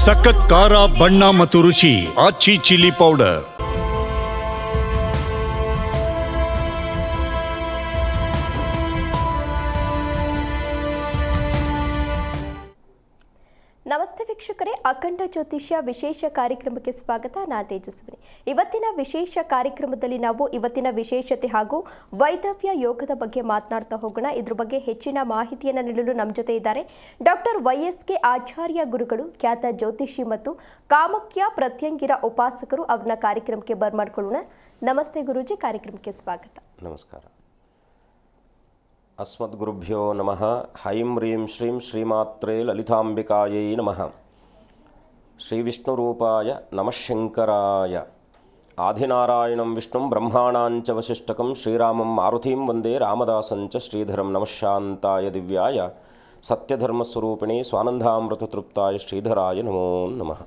ಸಖತ್ ಖಾರ ಬಣ್ಣ ಮತ್ತು ರುಚಿ ಆಚಿ ಚಿಲ್ಲಿ ಪೌಡರ್. ನಮಸ್ತೆ ವೀಕ್ಷಕರೇ, ಅಖಂಡ ಜ್ಯೋತಿಷ್ಯ ವಿಶೇಷ ಕಾರ್ಯಕ್ರಮಕ್ಕೆ ಸ್ವಾಗತ. ನಾನು ತೇಜಸ್ವಿನಿ. ಇವತ್ತಿನ ವಿಶೇಷ ಕಾರ್ಯಕ್ರಮದಲ್ಲಿ ನಾವು ಇವತ್ತಿನ ವಿಶೇಷತೆ ಹಾಗೂ ವೈದವ್ಯ ಯೋಗದ ಬಗ್ಗೆ ಮಾತನಾಡ್ತಾ ಹೋಗೋಣ. ಇದ್ರ ಬಗ್ಗೆ ಹೆಚ್ಚಿನ ಮಾಹಿತಿಯನ್ನು ನೀಡಲು ನಮ್ಮ ಜೊತೆ ಇದ್ದಾರೆ ಡಾಕ್ಟರ್ YSK ಆಚಾರ್ಯ ಗುರುಗಳು, ಖ್ಯಾತ ಜ್ಯೋತಿಷಿ ಮತ್ತು ಕಾಮಕ್ಯ ಪ್ರತ್ಯಂಗಿರ ಉಪಾಸಕರು. ಅವ್ರನ್ನ ಕಾರ್ಯಕ್ರಮಕ್ಕೆ ಬರ್ಮಾಡ್ಕೊಳ್ಳೋಣ. ನಮಸ್ತೆ ಗುರೂಜಿ, ಕಾರ್ಯಕ್ರಮಕ್ಕೆ ಸ್ವಾಗತ. ನಮಸ್ಕಾರ. ಅಸ್ಮದ್ಗುರುಭ್ಯೋ ನಮಃ. ಹೈಂ ಹ್ರೀಂ ಶ್ರೀಂ ಶ್ರೀಮಾತ್ರೇ ಲಲಿತಾಂಬಿಕಾಯೈ ನಮಃ. ಶ್ರೀ ವಿಷ್ಣುರೂಪಾಯ ನಮಃ ಶಂಕರಾಯ. ಆದಿನಾರಾಯಣಂ ವಿಷ್ಣುಂ ಬ್ರಹ್ಮಾಣಾಂಚ ವಸಿಷ್ಠಕಂ ಶ್ರೀರಾಮಂ ಮಾರುತಿಂ ವಂದೇ ರಾಮದಾಸಂಚ ಶ್ರೀಧರಂ ನಮಃ ಶಾಂತಾಯ ದಿವ್ಯಾಯ ಸತ್ಯಧರ್ಮಸ್ವರೂಪಿಣಿ ಸ್ವಾನಂದಾಮೃತ ತೃಪ್ತಾಯ ಶ್ರೀಧರಾಯ ನಮೋ ನಮಃ.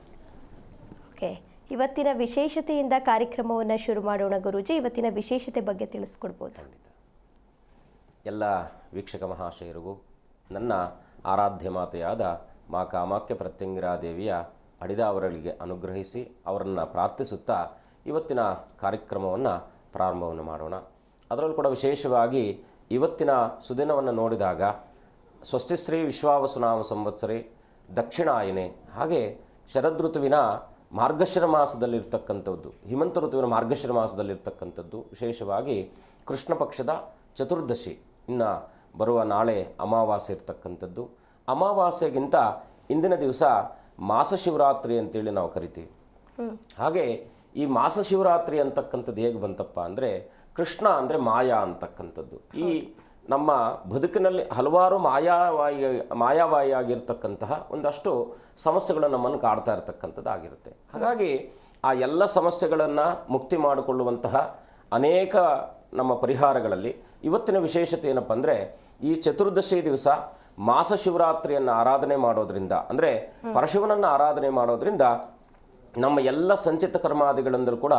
ಓಕೆ, ಇವತ್ತಿನ ವಿಶೇಷತೆಯಿಂದ ಕಾರ್ಯಕ್ರಮವನ್ನು ಶುರು ಮಾಡೋಣ ಗುರೂಜಿ. ಇವತ್ತಿನ ವಿಶೇಷತೆ ಬಗ್ಗೆ ತಿಳಿಸ್ಕೊಡ್ಬೋದು? ಎಲ್ಲ ವೀಕ್ಷಕ ಮಹಾಶಯರಿಗೂ ನನ್ನ ಆರಾಧ್ಯ ಮಾತೆಯಾದ ಮಾ ಕಾಮಾಕ್ಯ ಪ್ರತ್ಯಂಗಿರಾದೇವಿಯ ಅಡಿದಾವರಗಳಿಗೆ ಅನುಗ್ರಹಿಸಿ ಅವರನ್ನು ಪ್ರಾರ್ಥಿಸುತ್ತಾ ಇವತ್ತಿನ ಕಾರ್ಯಕ್ರಮವನ್ನು ಪ್ರಾರಂಭವನ್ನು ಮಾಡೋಣ. ಅದರಲ್ಲೂ ಕೂಡ ವಿಶೇಷವಾಗಿ ಇವತ್ತಿನ ಸುದಿನವನ್ನು ನೋಡಿದಾಗ ಸ್ವಸ್ತಿಶ್ರೀ ವಿಶ್ವಾವಸುನಾಮ ಸಂವತ್ಸರೆ ದಕ್ಷಿಣಾಯನೆ, ಹಾಗೆ ಶರದೃತುವಿನ ಮಾರ್ಗಶಿರ ಮಾಸದಲ್ಲಿರ್ತಕ್ಕಂಥದ್ದು, ಹಿಮಂತ ಋತುವಿನ ಮಾರ್ಗಶಿರ ಮಾಸದಲ್ಲಿರ್ತಕ್ಕಂಥದ್ದು, ವಿಶೇಷವಾಗಿ ಕೃಷ್ಣ ಪಕ್ಷದ ಚತುರ್ದಶಿ, ಇನ್ನು ಬರುವ ನಾಳೆ ಅಮಾವಾಸ್ಯೆ ಇರ್ತಕ್ಕಂಥದ್ದು. ಅಮಾವಾಸ್ಯೆಗಿಂತ ಇಂದಿನ ದಿವಸ ಮಾಸಶಿವರಾತ್ರಿ ಅಂತೇಳಿ ನಾವು ಕರಿತೀವಿ. ಹಾಗೆ ಈ ಮಾಸಶಿವರಾತ್ರಿ ಅಂತಕ್ಕಂಥದ್ದು ಹೇಗೆ ಬಂತಪ್ಪ ಅಂದರೆ, ಕೃಷ್ಣ ಅಂದರೆ ಮಾಯಾ ಅಂತಕ್ಕಂಥದ್ದು. ಈ ನಮ್ಮ ಬದುಕಿನಲ್ಲಿ ಹಲವಾರು ಮಾಯಾವಾಯಿಯಾಗಿರ್ತಕ್ಕಂತಹ ಒಂದಷ್ಟು ಸಮಸ್ಯೆಗಳು ನಮ್ಮನ್ನು ಕಾಡ್ತಾ ಇರತಕ್ಕಂಥದ್ದಾಗಿರುತ್ತೆ. ಹಾಗಾಗಿ ಆ ಎಲ್ಲ ಸಮಸ್ಯೆಗಳನ್ನು ಮುಕ್ತಿ ಮಾಡಿಕೊಳ್ಳುವಂತಹ ಅನೇಕ ನಮ್ಮ ಪರಿಹಾರಗಳಲ್ಲಿ ಇವತ್ತಿನ ವಿಶೇಷತೆ ಏನಪ್ಪ ಅಂದರೆ, ಈ ಚತುರ್ದಶಿ ದಿವಸ ಮಾಸಶಿವರಾತ್ರಿಯನ್ನು ಆರಾಧನೆ ಮಾಡೋದ್ರಿಂದ, ಅಂದರೆ ಪರಶಿವನನ್ನು ಆರಾಧನೆ ಮಾಡೋದ್ರಿಂದ ನಮ್ಮ ಎಲ್ಲ ಸಂಚಿತ ಕರ್ಮಾದಿಗಳಿಂದಲೂ ಕೂಡ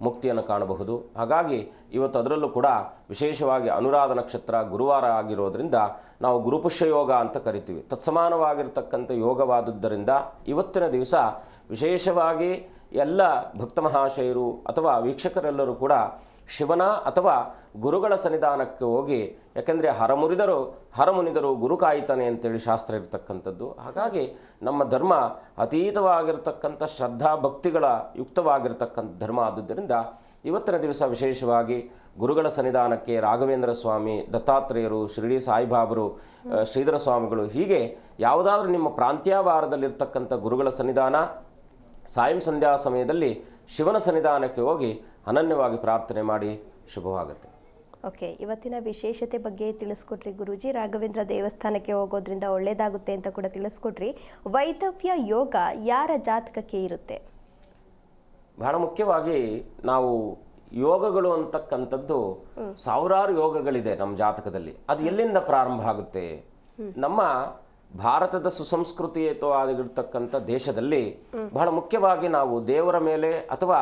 ಮುಕ್ತಿಯನ್ನು ಕಾಣಬಹುದು. ಹಾಗಾಗಿ ಇವತ್ತು ಅದರಲ್ಲೂ ಕೂಡ ವಿಶೇಷವಾಗಿ ಅನುರಾಧ ನಕ್ಷತ್ರ ಗುರುವಾರ ಆಗಿರೋದ್ರಿಂದ ನಾವು ಗುರುಪುಷ್ಯ ಯೋಗ ಅಂತ ಕರಿತೀವಿ. ತತ್ಸಮಾನವಾಗಿರ್ತಕ್ಕಂಥ ಯೋಗವಾದುದರಿಂದ ಇವತ್ತಿನ ದಿವಸ ವಿಶೇಷವಾಗಿ ಎಲ್ಲ ಭಕ್ತ ಮಹಾಶಯರು ಅಥವಾ ವೀಕ್ಷಕರೆಲ್ಲರೂ ಕೂಡ ಶಿವನ ಅಥವಾ ಗುರುಗಳ ಸನ್ನಿಧಾನಕ್ಕೆ ಹೋಗಿ, ಯಾಕೆಂದರೆ ಹರಮುನಿದರು ಗುರು ಕಾಯ್ತಾನೆ ಅಂತೇಳಿ ಶಾಸ್ತ್ರ ಇರತಕ್ಕಂಥದ್ದು. ಹಾಗಾಗಿ ನಮ್ಮ ಧರ್ಮ ಅತೀತವಾಗಿರ್ತಕ್ಕಂಥ ಶ್ರದ್ಧಾ ಭಕ್ತಿಗಳ ಯುಕ್ತವಾಗಿರ್ತಕ್ಕಂಥ ಧರ್ಮ ಆದುದರಿಂದ ಇವತ್ತಿನ ದಿವಸ ವಿಶೇಷವಾಗಿ ಗುರುಗಳ ಸನ್ನಿಧಾನಕ್ಕೆ ರಾಘವೇಂದ್ರ ಸ್ವಾಮಿ, ದತ್ತಾತ್ರೇಯರು, ಶಿರಡಿ ಸಾಯಿಬಾಬರು, ಶ್ರೀಧರ ಸ್ವಾಮಿಗಳು, ಹೀಗೆ ಯಾವುದಾದ್ರೂ ನಿಮ್ಮ ಪ್ರಾಂತ್ಯವಾರದಲ್ಲಿರ್ತಕ್ಕಂಥ ಗುರುಗಳ ಸನ್ನಿಧಾನ, ಸಾಯಂ ಸಂಧ್ಯಾ ಸಮಯದಲ್ಲಿ ಶಿವನ ಸನ್ನಿಧಾನಕ್ಕೆ ಹೋಗಿ ಅನನ್ಯವಾಗಿ ಪ್ರಾರ್ಥನೆ ಮಾಡಿ ಶುಭವಾಗುತ್ತೆ. ಓಕೆ, ಇವತ್ತಿನ ವಿಶೇಷತೆ ಬಗ್ಗೆ ತಿಳಿಸ್ಕೊಟ್ರಿ ಗುರೂಜಿ. ರಾಘವೇಂದ್ರ ದೇವಸ್ಥಾನಕ್ಕೆ ಹೋಗೋದ್ರಿಂದ ಒಳ್ಳೇದಾಗುತ್ತೆ ಅಂತ ಕೂಡ ತಿಳಿಸ್ಕೊಟ್ರಿ. ವೈದವ್ಯ ಯೋಗ ಯಾರ ಜಾತಕಕ್ಕೆ ಇರುತ್ತೆ? ಬಹಳ ಮುಖ್ಯವಾಗಿ ನಾವು ಯೋಗಗಳು ಅಂತಕ್ಕಂಥದ್ದು ಸಾವಿರಾರು ಯೋಗಗಳಿದೆ ನಮ್ಮ ಜಾತಕದಲ್ಲಿ. ಅದು ಎಲ್ಲಿಂದ ಪ್ರಾರಂಭ ಆಗುತ್ತೆ? ನಮ್ಮ ಭಾರತದ ಸುಸಂಸ್ಕೃತಿಯುತವಾಗಿರ್ತಕ್ಕಂಥ ದೇಶದಲ್ಲಿ ಬಹಳ ಮುಖ್ಯವಾಗಿ ನಾವು ದೇವರ ಮೇಲೆ ಅಥವಾ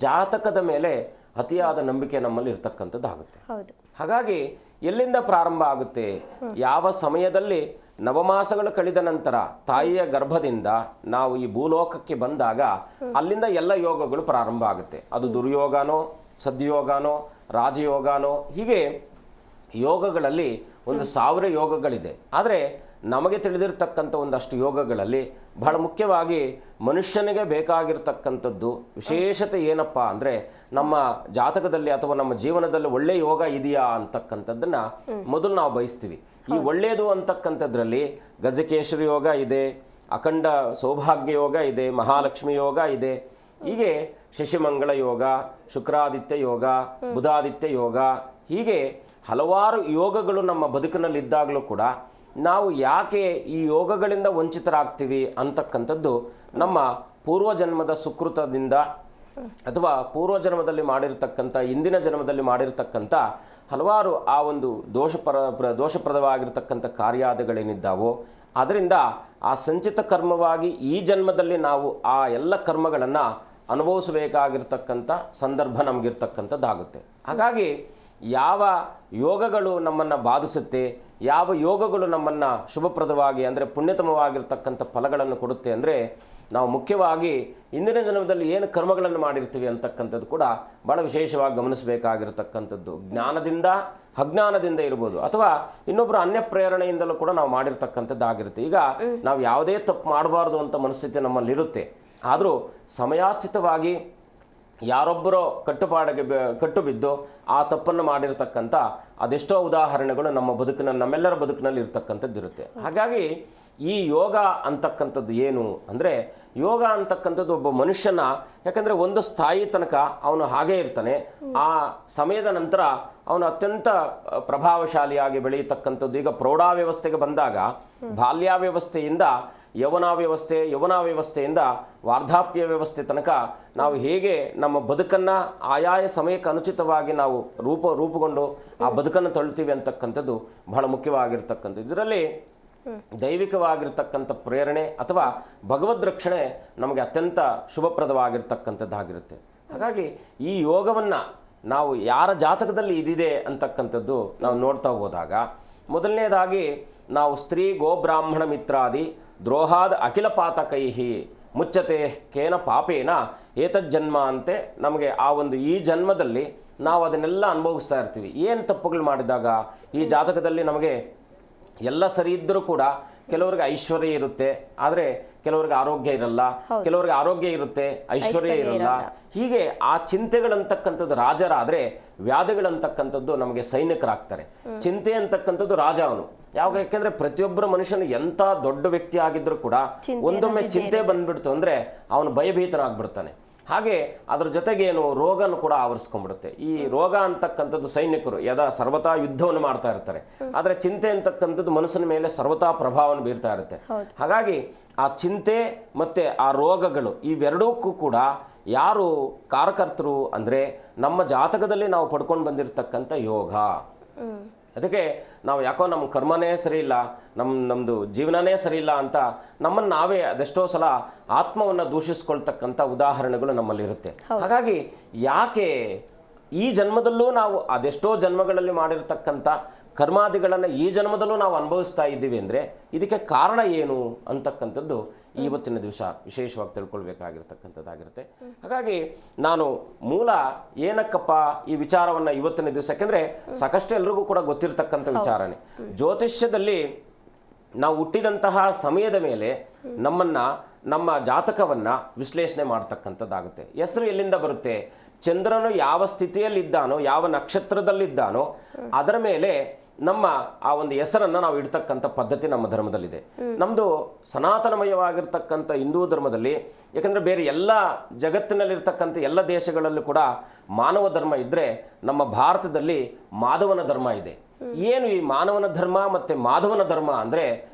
ಜಾತಕದ ಮೇಲೆ ಅತಿಯಾದ ನಂಬಿಕೆ ನಮ್ಮಲ್ಲಿ ಇರ್ತಕ್ಕಂಥದ್ದಾಗುತ್ತೆ. ಹಾಗಾಗಿ ಎಲ್ಲಿಂದ ಪ್ರಾರಂಭ ಆಗುತ್ತೆ? ಯಾವ ಸಮಯದಲ್ಲಿ ನವಮಾಸಗಳು ಕಳೆದ ನಂತರ ತಾಯಿಯ ಗರ್ಭದಿಂದ ನಾವು ಈ ಭೂಲೋಕಕ್ಕೆ ಬಂದಾಗ ಅಲ್ಲಿಂದ ಎಲ್ಲ ಯೋಗಗಳು ಪ್ರಾರಂಭ ಆಗುತ್ತೆ. ಅದು ದುರ್ಯೋಗನೋ, ಸದ್ಯೋಗನೋ, ರಾಜಯೋಗನೋ, ಹೀಗೆ ಯೋಗಗಳಲ್ಲಿ 1000 ಯೋಗಗಳಿದೆ. ಆದರೆ ನಮಗೆ ತಿಳಿದಿರ್ತಕ್ಕಂಥ ಒಂದಷ್ಟು ಯೋಗಗಳಲ್ಲಿ ಬಹಳ ಮುಖ್ಯವಾಗಿ ಮನುಷ್ಯನಿಗೆ ಬೇಕಾಗಿರ್ತಕ್ಕಂಥದ್ದು ವಿಶೇಷತೆ ಏನಪ್ಪ ಅಂದರೆ, ನಮ್ಮ ಜಾತಕದಲ್ಲಿ ಅಥವಾ ನಮ್ಮ ಜೀವನದಲ್ಲಿ ಒಳ್ಳೆಯ ಯೋಗ ಇದೆಯಾ ಅಂತಕ್ಕಂಥದ್ದನ್ನು ಮೊದಲು ನಾವು ಬಯಸ್ತೀವಿ. ಈ ಒಳ್ಳೆಯದು ಅಂತಕ್ಕಂಥದ್ರಲ್ಲಿ ಗಜಕೇಶರಿ ಯೋಗ ಇದೆ, ಅಖಂಡ ಸೌಭಾಗ್ಯ ಯೋಗ ಇದೆ, ಮಹಾಲಕ್ಷ್ಮಿ ಯೋಗ ಇದೆ, ಹೀಗೆ ಶಶಿಮಂಗಳ ಯೋಗ, ಶುಕ್ರಾದಿತ್ಯ ಯೋಗ, ಬುಧಾದಿತ್ಯ ಯೋಗ, ಹೀಗೆ ಹಲವಾರು ಯೋಗಗಳು ನಮ್ಮ ಬದುಕಿನಲ್ಲಿದ್ದಾಗಲೂ ಕೂಡ ನಾವು ಯಾಕೆ ಈ ಯೋಗಗಳಿಂದ ವಂಚಿತರಾಗ್ತೀವಿ ಅಂತಕ್ಕಂಥದ್ದು ನಮ್ಮ ಪೂರ್ವಜನ್ಮದ ಸುಕೃತದಿಂದ ಅಥವಾ ಪೂರ್ವಜನ್ಮದಲ್ಲಿ ಮಾಡಿರ್ತಕ್ಕಂಥ, ಇಂದಿನ ಜನ್ಮದಲ್ಲಿ ಮಾಡಿರ್ತಕ್ಕಂಥ ಹಲವಾರು ಆ ಒಂದು ದೋಷಪ್ರದವಾಗಿರ್ತಕ್ಕಂಥ ಕಾರ್ಯಾದಿಗಳೇನಿದ್ದಾವೋ ಅದರಿಂದ ಆ ಸಂಚಿತ ಕರ್ಮವಾಗಿ ಈ ಜನ್ಮದಲ್ಲಿ ನಾವು ಆ ಎಲ್ಲ ಕರ್ಮಗಳನ್ನು ಅನುಭವಿಸಬೇಕಾಗಿರ್ತಕ್ಕಂಥ ಸಂದರ್ಭ ನಮಗಿರ್ತಕ್ಕಂಥದ್ದಾಗುತ್ತೆ. ಹಾಗಾಗಿ ಯಾವ ಯೋಗಗಳು ನಮ್ಮನ್ನು ಬಾಧಿಸುತ್ತೆ, ಯಾವ ಯೋಗಗಳು ನಮ್ಮನ್ನು ಶುಭಪ್ರದವಾಗಿ ಅಂದರೆ ಪುಣ್ಯತಮವಾಗಿರ್ತಕ್ಕಂಥ ಫಲಗಳನ್ನು ಕೊಡುತ್ತೆ ಅಂದರೆ ನಾವು ಮುಖ್ಯವಾಗಿ ಇಂದಿನ ಜನ್ಮದಲ್ಲಿ ಏನು ಕರ್ಮಗಳನ್ನು ಮಾಡಿರ್ತೀವಿ ಅಂತಕ್ಕಂಥದ್ದು ಕೂಡ ಭಾಳ ವಿಶೇಷವಾಗಿ ಗಮನಿಸಬೇಕಾಗಿರ್ತಕ್ಕಂಥದ್ದು. ಜ್ಞಾನದಿಂದ ಅಜ್ಞಾನದಿಂದ ಇರ್ಬೋದು, ಅಥವಾ ಇನ್ನೊಬ್ಬರು ಅನ್ಯ ಪ್ರೇರಣೆಯಿಂದಲೂ ಕೂಡ ನಾವು ಮಾಡಿರ್ತಕ್ಕಂಥದ್ದಾಗಿರುತ್ತೆ. ಈಗ ನಾವು ಯಾವುದೇ ತಪ್ಪು ಮಾಡಬಾರ್ದು ಅಂತ ಮನಸ್ಥಿತಿ ನಮ್ಮಲ್ಲಿರುತ್ತೆ. ಆದರೂ ಸಮಯೋಚಿತವಾಗಿ ಯಾರೊಬ್ಬರೋ ಕಟ್ಟು ಬಿದ್ದು ಆ ತಪ್ಪನ್ನು ಮಾಡಿರ್ತಕ್ಕಂಥ ಅದೆಷ್ಟೋ ಉದಾಹರಣೆಗಳು ನಮ್ಮೆಲ್ಲರ ಬದುಕಿನಲ್ಲಿ ಇರ್ತಕ್ಕಂಥದ್ದು ಇರುತ್ತೆ. ಹಾಗಾಗಿ ಈ ಯೋಗ ಅಂತಕ್ಕಂಥದ್ದು ಏನು ಅಂದರೆ, ಯೋಗ ಅಂತಕ್ಕಂಥದ್ದು ಒಬ್ಬ ಮನುಷ್ಯನ, ಯಾಕಂದರೆ ಒಂದು ಸ್ಥಾಯಿ ತನಕ ಅವನು ಹಾಗೇ ಇರ್ತಾನೆ, ಆ ಸಮಯದ ನಂತರ ಅವನು ಅತ್ಯಂತ ಪ್ರಭಾವಶಾಲಿಯಾಗಿ ಬೆಳೆಯತಕ್ಕಂಥದ್ದು. ಈಗ ಪ್ರೌಢಾವ್ಯವಸ್ಥೆಗೆ ಬಂದಾಗ ಬಾಲ್ಯಾವ್ಯವಸ್ಥೆಯಿಂದ ಯೌವನಾವ್ಯವಸ್ಥೆಯಿಂದ ವಾರ್ಧಾಪ್ಯ ವ್ಯವಸ್ಥೆ ತನಕ ನಾವು ಹೇಗೆ ನಮ್ಮ ಬದುಕನ್ನು ಆಯಾಯ ಸಮಯಕ್ಕೆ ಅನುಚಿತವಾಗಿ ನಾವು ರೂಪುಗೊಂಡು ಆ ಬದುಕನ್ನು ತಳ್ತೀವಿ ಅಂತಕ್ಕಂಥದ್ದು ಬಹಳ ಮುಖ್ಯವಾಗಿರ್ತಕ್ಕಂಥದ್ದು. ಇದರಲ್ಲಿ ದೈವಿಕವಾಗಿರ್ತಕ್ಕಂಥ ಪ್ರೇರಣೆ ಅಥವಾ ಭಗವದ್ ರಕ್ಷಣೆ ನಮಗೆ ಅತ್ಯಂತ ಶುಭಪ್ರದವಾಗಿರ್ತಕ್ಕಂಥದ್ದಾಗಿರುತ್ತೆ. ಹಾಗಾಗಿ ಈ ಯೋಗವನ್ನು ನಾವು ಯಾರ ಜಾತಕದಲ್ಲಿ ಇದಿದೆ ಅಂತಕ್ಕಂಥದ್ದು ನಾವು ನೋಡ್ತಾ ಹೋದಾಗ, ಮೊದಲನೇದಾಗಿ ನಾವು ಸ್ತ್ರೀ ಗೋಬ್ರಾಹ್ಮಣ ಮಿತ್ರಾದಿ ದ್ರೋಹಾದ ಅಖಿಲ ಪಾತಕೈಹಿ ಮುಚ್ಚತೆ ಕೇನ ಪಾಪೇನ ಏತಜ್ಜನ್ಮ ಅಂತೆ ನಮಗೆ ಈ ಜನ್ಮದಲ್ಲಿ ನಾವು ಅದನ್ನೆಲ್ಲ ಅನುಭವಿಸ್ತಾ ಇರ್ತೀವಿ. ಏನು ತಪ್ಪುಗಳು ಮಾಡಿದಾಗ ಈ ಜಾತಕದಲ್ಲಿ ನಮಗೆ ಎಲ್ಲ ಸರಿ ಇದ್ದರೂ ಕೂಡ ಕೆಲವ್ರಿಗೆ ಐಶ್ವರ್ಯ ಇರುತ್ತೆ, ಆದರೆ ಕೆಲವ್ರಿಗೆ ಆರೋಗ್ಯ ಇರಲ್ಲ, ಕೆಲವ್ರಿಗೆ ಆರೋಗ್ಯ ಇರುತ್ತೆ, ಐಶ್ವರ್ಯ ಇರಲ್ಲ. ಹೀಗೆ ಆ ಚಿಂತೆಗಳಂತಕ್ಕಂಥದ್ದು ರಾಜರಾದರೆ ವ್ಯಾಧಿಗಳಂತಕ್ಕಂಥದ್ದು ನಮಗೆ ಸೈನಿಕರಾಗ್ತಾರೆ. ಚಿಂತೆ ಅಂತಕ್ಕಂಥದ್ದು ರಾಜ ಅವನು. ಯಾಕೆಂದ್ರೆ ಪ್ರತಿಯೊಬ್ಬರ ಮನುಷ್ಯನು ಎಂಥ ದೊಡ್ಡ ವ್ಯಕ್ತಿ ಆಗಿದ್ರೂ ಕೂಡ ಒಂದೊಮ್ಮೆ ಚಿಂತೆ ಬಂದ್ಬಿಡ್ತು ಅಂದರೆ ಅವನು ಭಯಭೀತನಾಗ್ಬಿಡ್ತಾನೆ. ಹಾಗೆ ಅದರ ಜೊತೆಗೇನು ರೋಗನು ಕೂಡ ಆವರಿಸ್ಕೊಂಡ್ಬಿಡುತ್ತೆ. ಈ ರೋಗ ಅಂತಕ್ಕಂಥದ್ದು ಸೈನಿಕರು ಸರ್ವತಾ ಯುದ್ಧವನ್ನು ಮಾಡ್ತಾ ಇರ್ತಾರೆ, ಆದರೆ ಚಿಂತೆ ಅಂತಕ್ಕಂಥದ್ದು ಮನಸ್ಸಿನ ಮೇಲೆ ಸರ್ವತಾ ಪ್ರಭಾವವನ್ನು ಬೀರ್ತಾ ಇರುತ್ತೆ. ಹಾಗಾಗಿ ಆ ಚಿಂತೆ ಮತ್ತು ಆ ರೋಗಗಳು ಇವೆರಡಕ್ಕೂ ಕೂಡ ಯಾರು ಕಾರಕರ್ತರು ಅಂದರೆ ನಮ್ಮ ಜಾತಕದಲ್ಲಿ ನಾವು ಪಡ್ಕೊಂಡು ಬಂದಿರತಕ್ಕಂಥ ಯೋಗ. ಅದಕ್ಕೆ ನಾವು ಯಾಕೋ ನಮ್ಮ ಕರ್ಮನೇ ಸರಿ ಇಲ್ಲ, ನಮ್ಮದು ಜೀವನನೇ ಸರಿ ಇಲ್ಲ ಅಂತ ನಮ್ಮನ್ನು ನಾವೇ ಅದೆಷ್ಟೋ ಸಲ ಆತ್ಮವನ್ನು ದೂಷಿಸ್ಕೊಳ್ತಕ್ಕಂಥ ಉದಾಹರಣೆಗಳು ನಮ್ಮಲ್ಲಿರುತ್ತೆ. ಹಾಗಾಗಿ ಯಾಕೆ ಈ ಜನ್ಮದಲ್ಲೂ ನಾವು ಅದೆಷ್ಟೋ ಜನ್ಮಗಳಲ್ಲಿ ಮಾಡಿರ್ತಕ್ಕಂಥ ಕರ್ಮಾದಿಗಳನ್ನು ಈ ಜನ್ಮದಲ್ಲೂ ನಾವು ಅನುಭವಿಸ್ತಾ ಇದ್ದೀವಿ ಅಂದರೆ ಇದಕ್ಕೆ ಕಾರಣ ಏನು ಅಂತಕ್ಕಂಥದ್ದು ಇವತ್ತಿನ ದಿವಸ ವಿಶೇಷವಾಗಿ ತಿಳ್ಕೊಳ್ಬೇಕಾಗಿರ್ತಕ್ಕಂಥದ್ದಾಗಿರುತ್ತೆ. ಹಾಗಾಗಿ ನಾನು ಮೂಲ ಏನಕ್ಕಪ್ಪ ಈ ವಿಚಾರವನ್ನು ಇವತ್ತಿನ ದಿವಸ, ಯಾಕೆಂದರೆ ಸಾಕಷ್ಟು ಎಲ್ರಿಗೂ ಕೂಡ ಗೊತ್ತಿರತಕ್ಕಂಥ ವಿಚಾರನೇ. ಜ್ಯೋತಿಷ್ಯದಲ್ಲಿ ನಾವು ಹುಟ್ಟಿದಂತಹ ಸಮಯದ ಮೇಲೆ ನಮ್ಮ ಜಾತಕವನ್ನು ವಿಶ್ಲೇಷಣೆ ಮಾಡ್ತಕ್ಕಂಥದ್ದಾಗುತ್ತೆ. ಹೆಸರು ಎಲ್ಲಿಂದ ಬರುತ್ತೆ, ಚಂದ್ರನು ಯಾವ ಸ್ಥಿತಿಯಲ್ಲಿದ್ದಾನೋ, ಯಾವ ನಕ್ಷತ್ರದಲ್ಲಿದ್ದಾನೋ ಅದರ ಮೇಲೆ ನಮ್ಮ ಆ ಒಂದು ಹೆಸರನ್ನು ನಾವು ಇಡ್ತಕ್ಕಂಥ ಪದ್ಧತಿ ನಮ್ಮ ಧರ್ಮದಲ್ಲಿದೆ. ನಮ್ಮದು ಸನಾತನಮಯವಾಗಿರ್ತಕ್ಕಂಥ ಹಿಂದೂ ಧರ್ಮದಲ್ಲಿ, ಯಾಕಂದರೆ ಬೇರೆ ಎಲ್ಲ ಜಗತ್ತಿನಲ್ಲಿರ್ತಕ್ಕಂಥ ಎಲ್ಲ ದೇಶಗಳಲ್ಲೂ ಕೂಡ ಮಾನವ ಧರ್ಮ ಇದ್ದರೆ, ನಮ್ಮ ಭಾರತದಲ್ಲಿ ಮಾಧವನ ಧರ್ಮ ಇದೆ. ಏನು ಈ ಮಾನವನ ಧರ್ಮ ಮತ್ತು ಮಾಧವನ ಧರ್ಮ ಅಂದರೆ,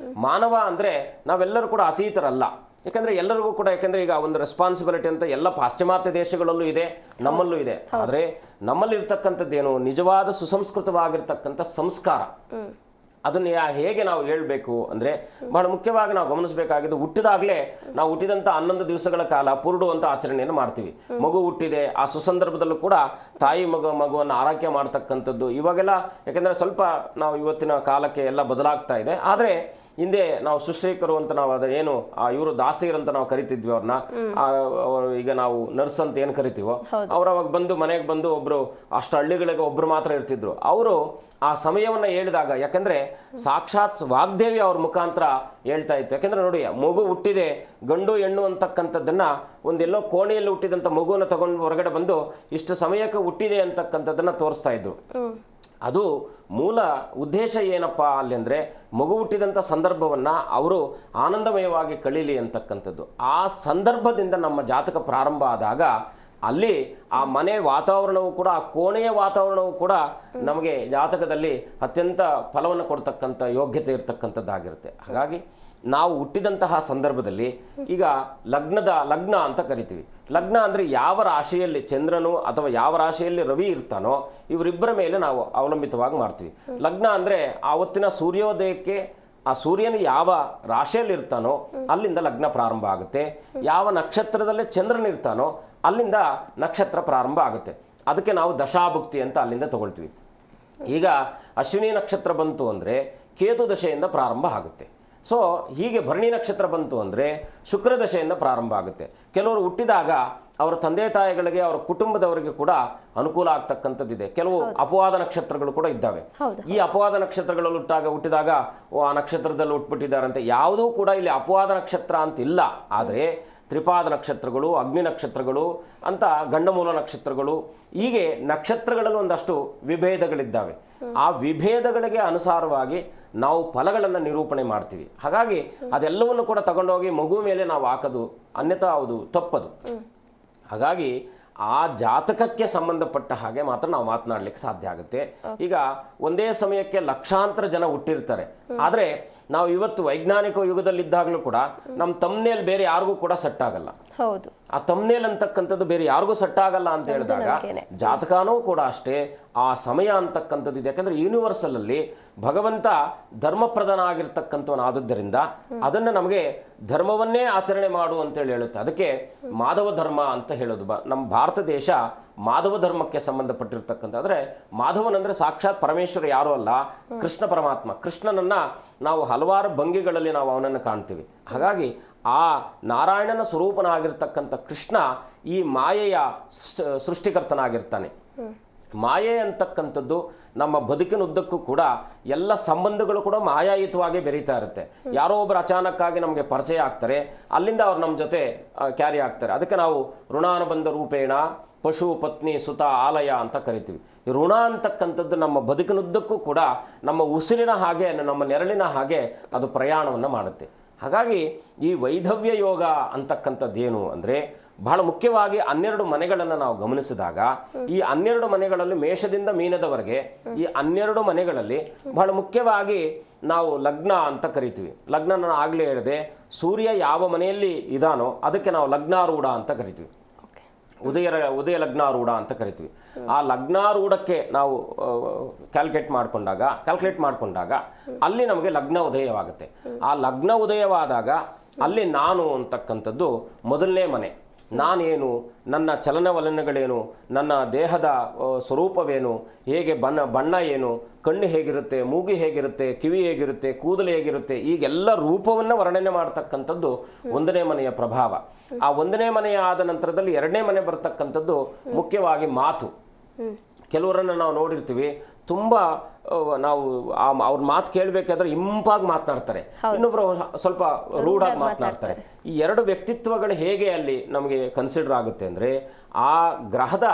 ಮಾನವ ಅಂದರೆ ನಾವೆಲ್ಲರೂ ಕೂಡ ಅತೀತರಲ್ಲ. ಯಾಕಂದರೆ ಎಲ್ಲರಿಗೂ ಕೂಡ, ಯಾಕಂದರೆ ಈಗ ಒಂದು ರೆಸ್ಪಾನ್ಸಿಬಿಲಿಟಿ ಅಂತ ಎಲ್ಲ ಪಾಶ್ಚಿಮಾತ್ಯ ದೇಶಗಳಲ್ಲೂ ಇದೆ, ನಮ್ಮಲ್ಲೂ ಇದೆ. ಆದರೆ ನಮ್ಮಲ್ಲಿರ್ತಕ್ಕಂಥದ್ದೇನು ನಿಜವಾದ ಸುಸಂಸ್ಕೃತವಾಗಿರ್ತಕ್ಕಂಥ ಸಂಸ್ಕಾರ, ಅದನ್ನು ಹೇಗೆ ನಾವು ಹೇಳಬೇಕು ಅಂದರೆ ಬಹಳ ಮುಖ್ಯವಾಗಿ ನಾವು ಗಮನಿಸಬೇಕಾಗಿದ್ದು, ಹುಟ್ಟಿದಾಗಲೇ ನಾವು ಹುಟ್ಟಿದಂಥ 11 ದಿವಸಗಳ ಕಾಲ ಪುರುಡು ಅಂತ ಆಚರಣೆಯನ್ನು ಮಾಡ್ತೀವಿ. ಮಗು ಹುಟ್ಟಿದೆ ಆ ಸುಸಂದರ್ಭದಲ್ಲೂ ಕೂಡ ತಾಯಿ ಮಗುವನ್ನು ಆರೈಕೆ ಮಾಡ್ತಕ್ಕಂಥದ್ದು ಇವಾಗೆಲ್ಲ, ಯಾಕೆಂದರೆ ಸ್ವಲ್ಪ ನಾವು ಇವತ್ತಿನ ಕಾಲಕ್ಕೆ ಎಲ್ಲ ಬದಲಾಗ್ತಾ ಇದೆ. ಆದರೆ ಹಿಂದೆ ನಾವು ಸುಶ್ರೀಕರು ಅಂತ ನಾವು ಏನು ಇವರು ದಾಸಿಯರು ಅಂತ ನಾವು ಕರಿತಿದ್ವಿ ಅವ್ರನ್ನ, ಈಗ ನಾವು ನರ್ಸ್ ಅಂತ ಏನು ಕರಿತೀವೋ ಅವ್ರು ಅವಾಗ ಬಂದು ಮನೆಗೆ ಬಂದು ಒಬ್ಬರು ಅಷ್ಟು ಹಳ್ಳಿಗಳಿಗೆ ಒಬ್ಬರು ಮಾತ್ರ ಇರ್ತಿದ್ರು. ಅವರು ಆ ಸಮಯವನ್ನು ಹೇಳಿದಾಗ, ಯಾಕೆಂದರೆ ಸಾಕ್ಷಾತ್ ವಾಗ್ದೇವಿ ಅವ್ರ ಮುಖಾಂತರ ಹೇಳ್ತಾ ಇತ್ತು. ಯಾಕೆಂದರೆ ನೋಡಿ, ಮಗು ಹುಟ್ಟಿದೆ, ಗಂಡು ಹೆಣ್ಣು ಅಂತಕ್ಕಂಥದ್ದನ್ನು ಒಂದೆಲ್ಲೋ ಕೋಣೆಯಲ್ಲಿ ಹುಟ್ಟಿದಂಥ ಮಗುವನ್ನು ತಗೊಂಡು ಹೊರಗಡೆ ಬಂದು ಇಷ್ಟು ಸಮಯಕ್ಕೆ ಹುಟ್ಟಿದೆ ಅಂತಕ್ಕಂಥದ್ದನ್ನು ತೋರಿಸ್ತಾ ಇದ್ರು. ಅದು ಮೂಲ ಉದ್ದೇಶ ಏನಪ್ಪ ಅಲ್ಲಿ ಅಂದರೆ, ಮಗು ಹುಟ್ಟಿದಂಥ ಸಂದರ್ಭವನ್ನು ಅವರು ಆನಂದಮಯವಾಗಿ ಕಳೀಲಿ ಅಂತಕ್ಕಂಥದ್ದು. ಆ ಸಂದರ್ಭದಿಂದ ನಮ್ಮ ಜಾತಕ ಪ್ರಾರಂಭ ಆದಾಗ ಅಲ್ಲಿ ಆ ಮನೆ ವಾತಾವರಣವು ಕೂಡ, ಆ ಕೋಣೆಯ ವಾತಾವರಣವು ಕೂಡ ನಮಗೆ ಜಾತಕದಲ್ಲಿ ಅತ್ಯಂತ ಫಲವನ್ನು ಕೊಡ್ತಕ್ಕಂಥ ಯೋಗ್ಯತೆ ಇರತಕ್ಕಂಥದ್ದಾಗಿರುತ್ತೆ. ಹಾಗಾಗಿ ನಾವು ಹುಟ್ಟಿದಂತಹ ಸಂದರ್ಭದಲ್ಲಿ ಈಗ ಲಗ್ನ ಅಂತ ಕರಿತೀವಿ. ಲಗ್ನ ಅಂದರೆ ಯಾವ ರಾಶಿಯಲ್ಲಿ ಚಂದ್ರನು ಅಥವಾ ಯಾವ ರಾಶಿಯಲ್ಲಿ ರವಿ ಇರ್ತಾನೋ ಇವರಿಬ್ಬರ ಮೇಲೆ ನಾವು ಅವಲಂಬಿತವಾಗಿ ಮಾಡ್ತೀವಿ. ಲಗ್ನ ಅಂದರೆ ಆವತ್ತಿನ ಸೂರ್ಯೋದಯಕ್ಕೆ ಆ ಸೂರ್ಯನು ಯಾವ ರಾಶಿಯಲ್ಲಿ ಇರ್ತಾನೋ ಅಲ್ಲಿಂದ ಲಗ್ನ ಪ್ರಾರಂಭ ಆಗುತ್ತೆ. ಯಾವ ನಕ್ಷತ್ರದಲ್ಲೇ ಚಂದ್ರನಿರ್ತಾನೋ ಅಲ್ಲಿಂದ ನಕ್ಷತ್ರ ಪ್ರಾರಂಭ ಆಗುತ್ತೆ. ಅದಕ್ಕೆ ನಾವು ದಶಾಭುಕ್ತಿ ಅಂತ ಅಲ್ಲಿಂದ ತಗೊಳ್ತೀವಿ. ಈಗ ಅಶ್ವಿನಿ ನಕ್ಷತ್ರ ಬಂತು ಅಂದರೆ ಕೇತು ದಶೆಯಿಂದ ಪ್ರಾರಂಭ ಆಗುತ್ತೆ. ಸೊ ಹೀಗೆ ಭರಣಿ ನಕ್ಷತ್ರ ಬಂತು ಅಂದರೆ ಶುಕ್ರ ದಶೆಯಿಂದ ಪ್ರಾರಂಭ ಆಗುತ್ತೆ. ಕೆಲವರು ಹುಟ್ಟಿದಾಗ ಅವರ ತಂದೆ ತಾಯಿಗಳಿಗೆ ಅವರ ಕುಟುಂಬದವರಿಗೆ ಕೂಡ ಅನುಕೂಲ ಆಗ್ತಕ್ಕಂಥದ್ದಿದೆ. ಕೆಲವು ಅಪವಾದ ನಕ್ಷತ್ರಗಳು ಕೂಡ ಇದ್ದಾವೆ. ಈ ಅಪವಾದ ನಕ್ಷತ್ರಗಳಲ್ಲಿ ಹುಟ್ಟಿದಾಗ ಆ ನಕ್ಷತ್ರದಲ್ಲಿ ಹುಟ್ಬಿಟ್ಟಿದ್ದಾರಂತೆ, ಯಾವುದೂ ಕೂಡ ಇಲ್ಲಿ ಅಪವಾದ ನಕ್ಷತ್ರ ಅಂತ ಇಲ್ಲ. ಆದರೆ ತ್ರಿಪಾದ ನಕ್ಷತ್ರಗಳು, ಅಗ್ನಿ ನಕ್ಷತ್ರಗಳು ಅಂತ ಗಂಡಮೂಲ ನಕ್ಷತ್ರಗಳು, ಹೀಗೆ ನಕ್ಷತ್ರಗಳಲ್ಲಿ ಒಂದಷ್ಟು ವಿಭೇದಗಳಿದ್ದಾವೆ. ಆ ವಿಭೇದಗಳಿಗೆ ಅನುಸಾರವಾಗಿ ನಾವು ಫಲಗಳನ್ನು ನಿರೂಪಣೆ ಮಾಡ್ತೀವಿ. ಹಾಗಾಗಿ ಅದೆಲ್ಲವನ್ನು ಕೂಡ ತಗೊಂಡೋಗಿ ಮಗು ಮೇಲೆ ನಾವು ಹಾಕೋದು ಅನ್ಯಥಾ ಅದು ತಪ್ಪದು. ಹಾಗಾಗಿ ಆ ಜಾತಕಕ್ಕೆ ಸಂಬಂಧಪಟ್ಟ ಹಾಗೆ ಮಾತ್ರ ನಾವು ಮಾತನಾಡಲಿಕ್ಕೆ ಸಾಧ್ಯ ಆಗುತ್ತೆ. ಈಗ ಒಂದೇ ಸಮಯಕ್ಕೆ ಲಕ್ಷಾಂತರ ಜನ ಹುಟ್ಟಿರ್ತಾರೆ, ಆದರೆ ನಾವು ಇವತ್ತು ವೈಜ್ಞಾನಿಕ ಯುಗದಲ್ಲಿದ್ದಾಗಲೂ ಕೂಡ ನಮ್ಮ ತಮ್ನೇಲ್ ಬೇರೆ ಯಾರಿಗೂ ಕೂಡ ಸೆಟ್ ಆಗಲ್ಲ. ಹೌದು, ಆ ತಮ್ನೇಲ್ ಅಂತಕ್ಕಂಥದ್ದು ಬೇರೆ ಯಾರಿಗೂ ಸೆಟ್ ಆಗಲ್ಲ ಅಂತ ಹೇಳಿದಾಗ ಜಾತಕನೂ ಕೂಡ ಅಷ್ಟೇ ಆ ಸಮಯ ಅಂತಕ್ಕಂಥದ್ದು ಇದೆ. ಯಾಕಂದ್ರೆ ಯೂನಿವರ್ಸಲ್ ಅಲ್ಲಿ ಭಗವಂತ ಧರ್ಮಪ್ರಧಾನ ಆಗಿರ್ತಕ್ಕಂಥವನಾದುದರಿಂದ ಅದನ್ನು ನಮಗೆ ಧರ್ಮವನ್ನೇ ಆಚರಣೆ ಮಾಡು ಅಂತೇಳಿ ಹೇಳುತ್ತೆ. ಅದಕ್ಕೆ ಮಾಧವ ಧರ್ಮ ಅಂತ ಹೇಳೋದು. ನಮ್ಮ ಭಾರತ ದೇಶ ಮಾಧವ ಧರ್ಮಕ್ಕೆ ಸಂಬಂಧಪಟ್ಟಿರ್ತಕ್ಕಂಥ, ಅಂದರೆ ಮಾಧವನಂದರೆ ಸಾಕ್ಷಾತ್ ಪರಮೇಶ್ವರ ಯಾರೂ ಅಲ್ಲ, ಕೃಷ್ಣ ಪರಮಾತ್ಮ. ಕೃಷ್ಣನನ್ನು ನಾವು ಹಲವಾರು ಭಂಗಿಗಳಲ್ಲಿ ನಾವು ಅವನನ್ನು ಕಾಣ್ತೀವಿ. ಹಾಗಾಗಿ ಆ ನಾರಾಯಣನ ಸ್ವರೂಪನಾಗಿರ್ತಕ್ಕಂಥ ಕೃಷ್ಣ ಈ ಮಾಯೆಯ ಸೃಷ್ಟಿಕರ್ತನಾಗಿರ್ತಾನೆ. ಮಾಯೆ ಅಂತಕ್ಕಂಥದ್ದು ನಮ್ಮ ಬದುಕಿನುದ್ದಕ್ಕೂ ಕೂಡ ಎಲ್ಲ ಸಂಬಂಧಗಳು ಕೂಡ ಮಾಯಾಯುತವಾಗಿ ಬೆರೀತಾ ಇರುತ್ತೆ. ಯಾರೋ ಒಬ್ಬರು ಅಚಾನಕ್ಕಾಗಿ ನಮಗೆ ಪರಿಚಯ ಆಗ್ತಾರೆ, ಅಲ್ಲಿಂದ ಅವ್ರು ನಮ್ಮ ಜೊತೆ ಕ್ಯಾರಿ ಆಗ್ತಾರೆ. ಅದಕ್ಕೆ ನಾವು ಋಣಾನುಬಂಧ ರೂಪೇಣ ಪಶು ಪತ್ನಿ ಸುತ ಆಲಯ ಅಂತ ಕರಿತೀವಿ. ಈ ಋಣ ಅಂತಕ್ಕಂಥದ್ದು ನಮ್ಮ ಬದುಕಿನುದ್ದಕ್ಕೂ ಕೂಡ ನಮ್ಮ ಉಸಿರಿನ ಹಾಗೆ, ನಮ್ಮ ನೆರಳಿನ ಹಾಗೆ ಅದು ಪ್ರಯಾಣವನ್ನು ಮಾಡುತ್ತೆ. ಹಾಗಾಗಿ ಈ ವೈಧವ್ಯ ಯೋಗ ಅಂತಕ್ಕಂಥದ್ದೇನು ಅಂದರೆ ಬಹಳ ಮುಖ್ಯವಾಗಿ 12 ಮನೆಗಳನ್ನು ನಾವು ಗಮನಿಸಿದಾಗ ಈ 12 ಮನೆಗಳಲ್ಲಿ ಮೇಷದಿಂದ ಮೀನದವರೆಗೆ ಈ 12 ಮನೆಗಳಲ್ಲಿ ಬಹಳ ಮುಖ್ಯವಾಗಿ ನಾವು ಲಗ್ನ ಅಂತ ಕರಿತೀವಿ. ಲಗ್ನ ನಾನು ಆಗಲೇ ಹೇಳಿದೆ, ಸೂರ್ಯ ಯಾವ ಮನೆಯಲ್ಲಿ ಇದಾನೋ ಅದಕ್ಕೆ ನಾವು ಲಗ್ನಾರೂಢ ಅಂತ ಕರಿತೀವಿ. ಉದಯ ಲಗ್ನಾರೂಢ ಅಂತ ಕರಿತೀವಿ. ಆ ಲಗ್ನಾರೂಢಕ್ಕೆ ನಾವು ಕ್ಯಾಲ್ಕುಲೇಟ್ ಮಾಡಿಕೊಂಡಾಗ ಅಲ್ಲಿ ನಮಗೆ ಲಗ್ನ ಉದಯವಾಗುತ್ತೆ. ಆ ಲಗ್ನ ಉದಯವಾದಾಗ ಅಲ್ಲಿ ನಾನು ಅಂತಕ್ಕಂಥದ್ದು ಮೊದಲನೇ ಮನೆ. ನಾನೇನು, ನನ್ನ ಚಲನವಲನಗಳೇನು, ನನ್ನ ದೇಹದ ಸ್ವರೂಪವೇನು, ಹೇಗೆ ಬಣ್ಣ ಏನು, ಕಣ್ಣು ಹೇಗಿರುತ್ತೆ, ಮೂಗು ಹೇಗಿರುತ್ತೆ, ಕಿವಿ ಹೇಗಿರುತ್ತೆ, ಕೂದಲು ಹೇಗಿರುತ್ತೆ, ಈಗೆಲ್ಲ ರೂಪವನ್ನು ವರ್ಣನೆ ಮಾಡ್ತಕ್ಕಂಥದ್ದು 1ನೇ ಮನೆಯ ಪ್ರಭಾವ. ಆ 1ನೇ ಮನೆಯ ಆದ ನಂತರದಲ್ಲಿ 2ನೇ ಮನೆ ಬರ್ತಕ್ಕಂಥದ್ದು ಮುಖ್ಯವಾಗಿ ಮಾತು. ಕೆಲವರನ್ನು ನಾವು ನೋಡಿರ್ತೀವಿ, ತುಂಬ ನಾವು ಅವ್ರ ಮಾತು ಕೇಳಬೇಕಾದ್ರೆ ಇಂಪಾಗಿ ಮಾತನಾಡ್ತಾರೆ, ಇನ್ನೊಬ್ಬರು ಸ್ವಲ್ಪ ರೂಢಾಗಿ ಮಾತನಾಡ್ತಾರೆ. ಈ 2 ವ್ಯಕ್ತಿತ್ವಗಳು ಹೇಗೆ ಅಲ್ಲಿ ನಮಗೆ ಕನ್ಸಿಡರ್ ಆಗುತ್ತೆ ಅಂದರೆ ಆ ಗ್ರಹದ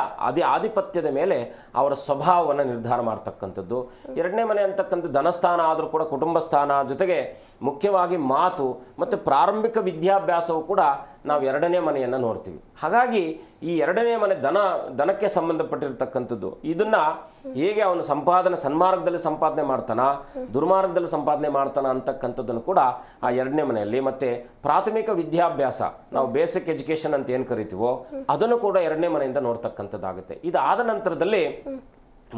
ಆಧಿಪತ್ಯದ ಮೇಲೆ ಅವರ ಸ್ವಭಾವವನ್ನು ನಿರ್ಧಾರ ಮಾಡ್ತಕ್ಕಂಥದ್ದು. 2ನೇ ಮನೆ ಅಂತಕ್ಕಂಥ ಧನಸ್ಥಾನ ಆದರೂ ಕೂಡ ಕುಟುಂಬ ಸ್ಥಾನ, ಜೊತೆಗೆ ಮುಖ್ಯವಾಗಿ ಮಾತು ಮತ್ತು ಪ್ರಾರಂಭಿಕ ವಿದ್ಯಾಭ್ಯಾಸವು ಕೂಡ ನಾವು 2ನೇ ಮನೆಯನ್ನು ನೋಡ್ತೀವಿ. ಹಾಗಾಗಿ ಈ 2ನೇ ಮನೆ ದನಕ್ಕೆ ಸಂಬಂಧಪಟ್ಟಿರ್ತಕ್ಕಂಥದ್ದು. ಇದನ್ನು ಹೇಗೆ ಅವನು ಸನ್ಮಾರ್ಗದಲ್ಲಿ ಸಂಪಾದನೆ ಮಾಡ್ತಾನ, ದುರ್ಮಾರ್ಗದಲ್ಲಿ ಸಂಪಾದನೆ ಮಾಡ್ತಾನ ಅಂತಕ್ಕಂಥದ್ದನ್ನು ಕೂಡ ಆ 2ನೇ ಮನೆಯಲ್ಲಿ. ಮತ್ತು ಪ್ರಾಥಮಿಕ ವಿದ್ಯಾಭ್ಯಾಸ, ನಾವು ಬೇಸಿಕ್ ಎಜುಕೇಷನ್ ಅಂತ ಏನು ಕರಿತೀವೋ ಅದನ್ನು ಕೂಡ 2ನೇ ಮನೆಯಿಂದ ನೋಡ್ತಕ್ಕಂಥದ್ದಾಗುತ್ತೆ. ಇದಾದ ನಂತರದಲ್ಲಿ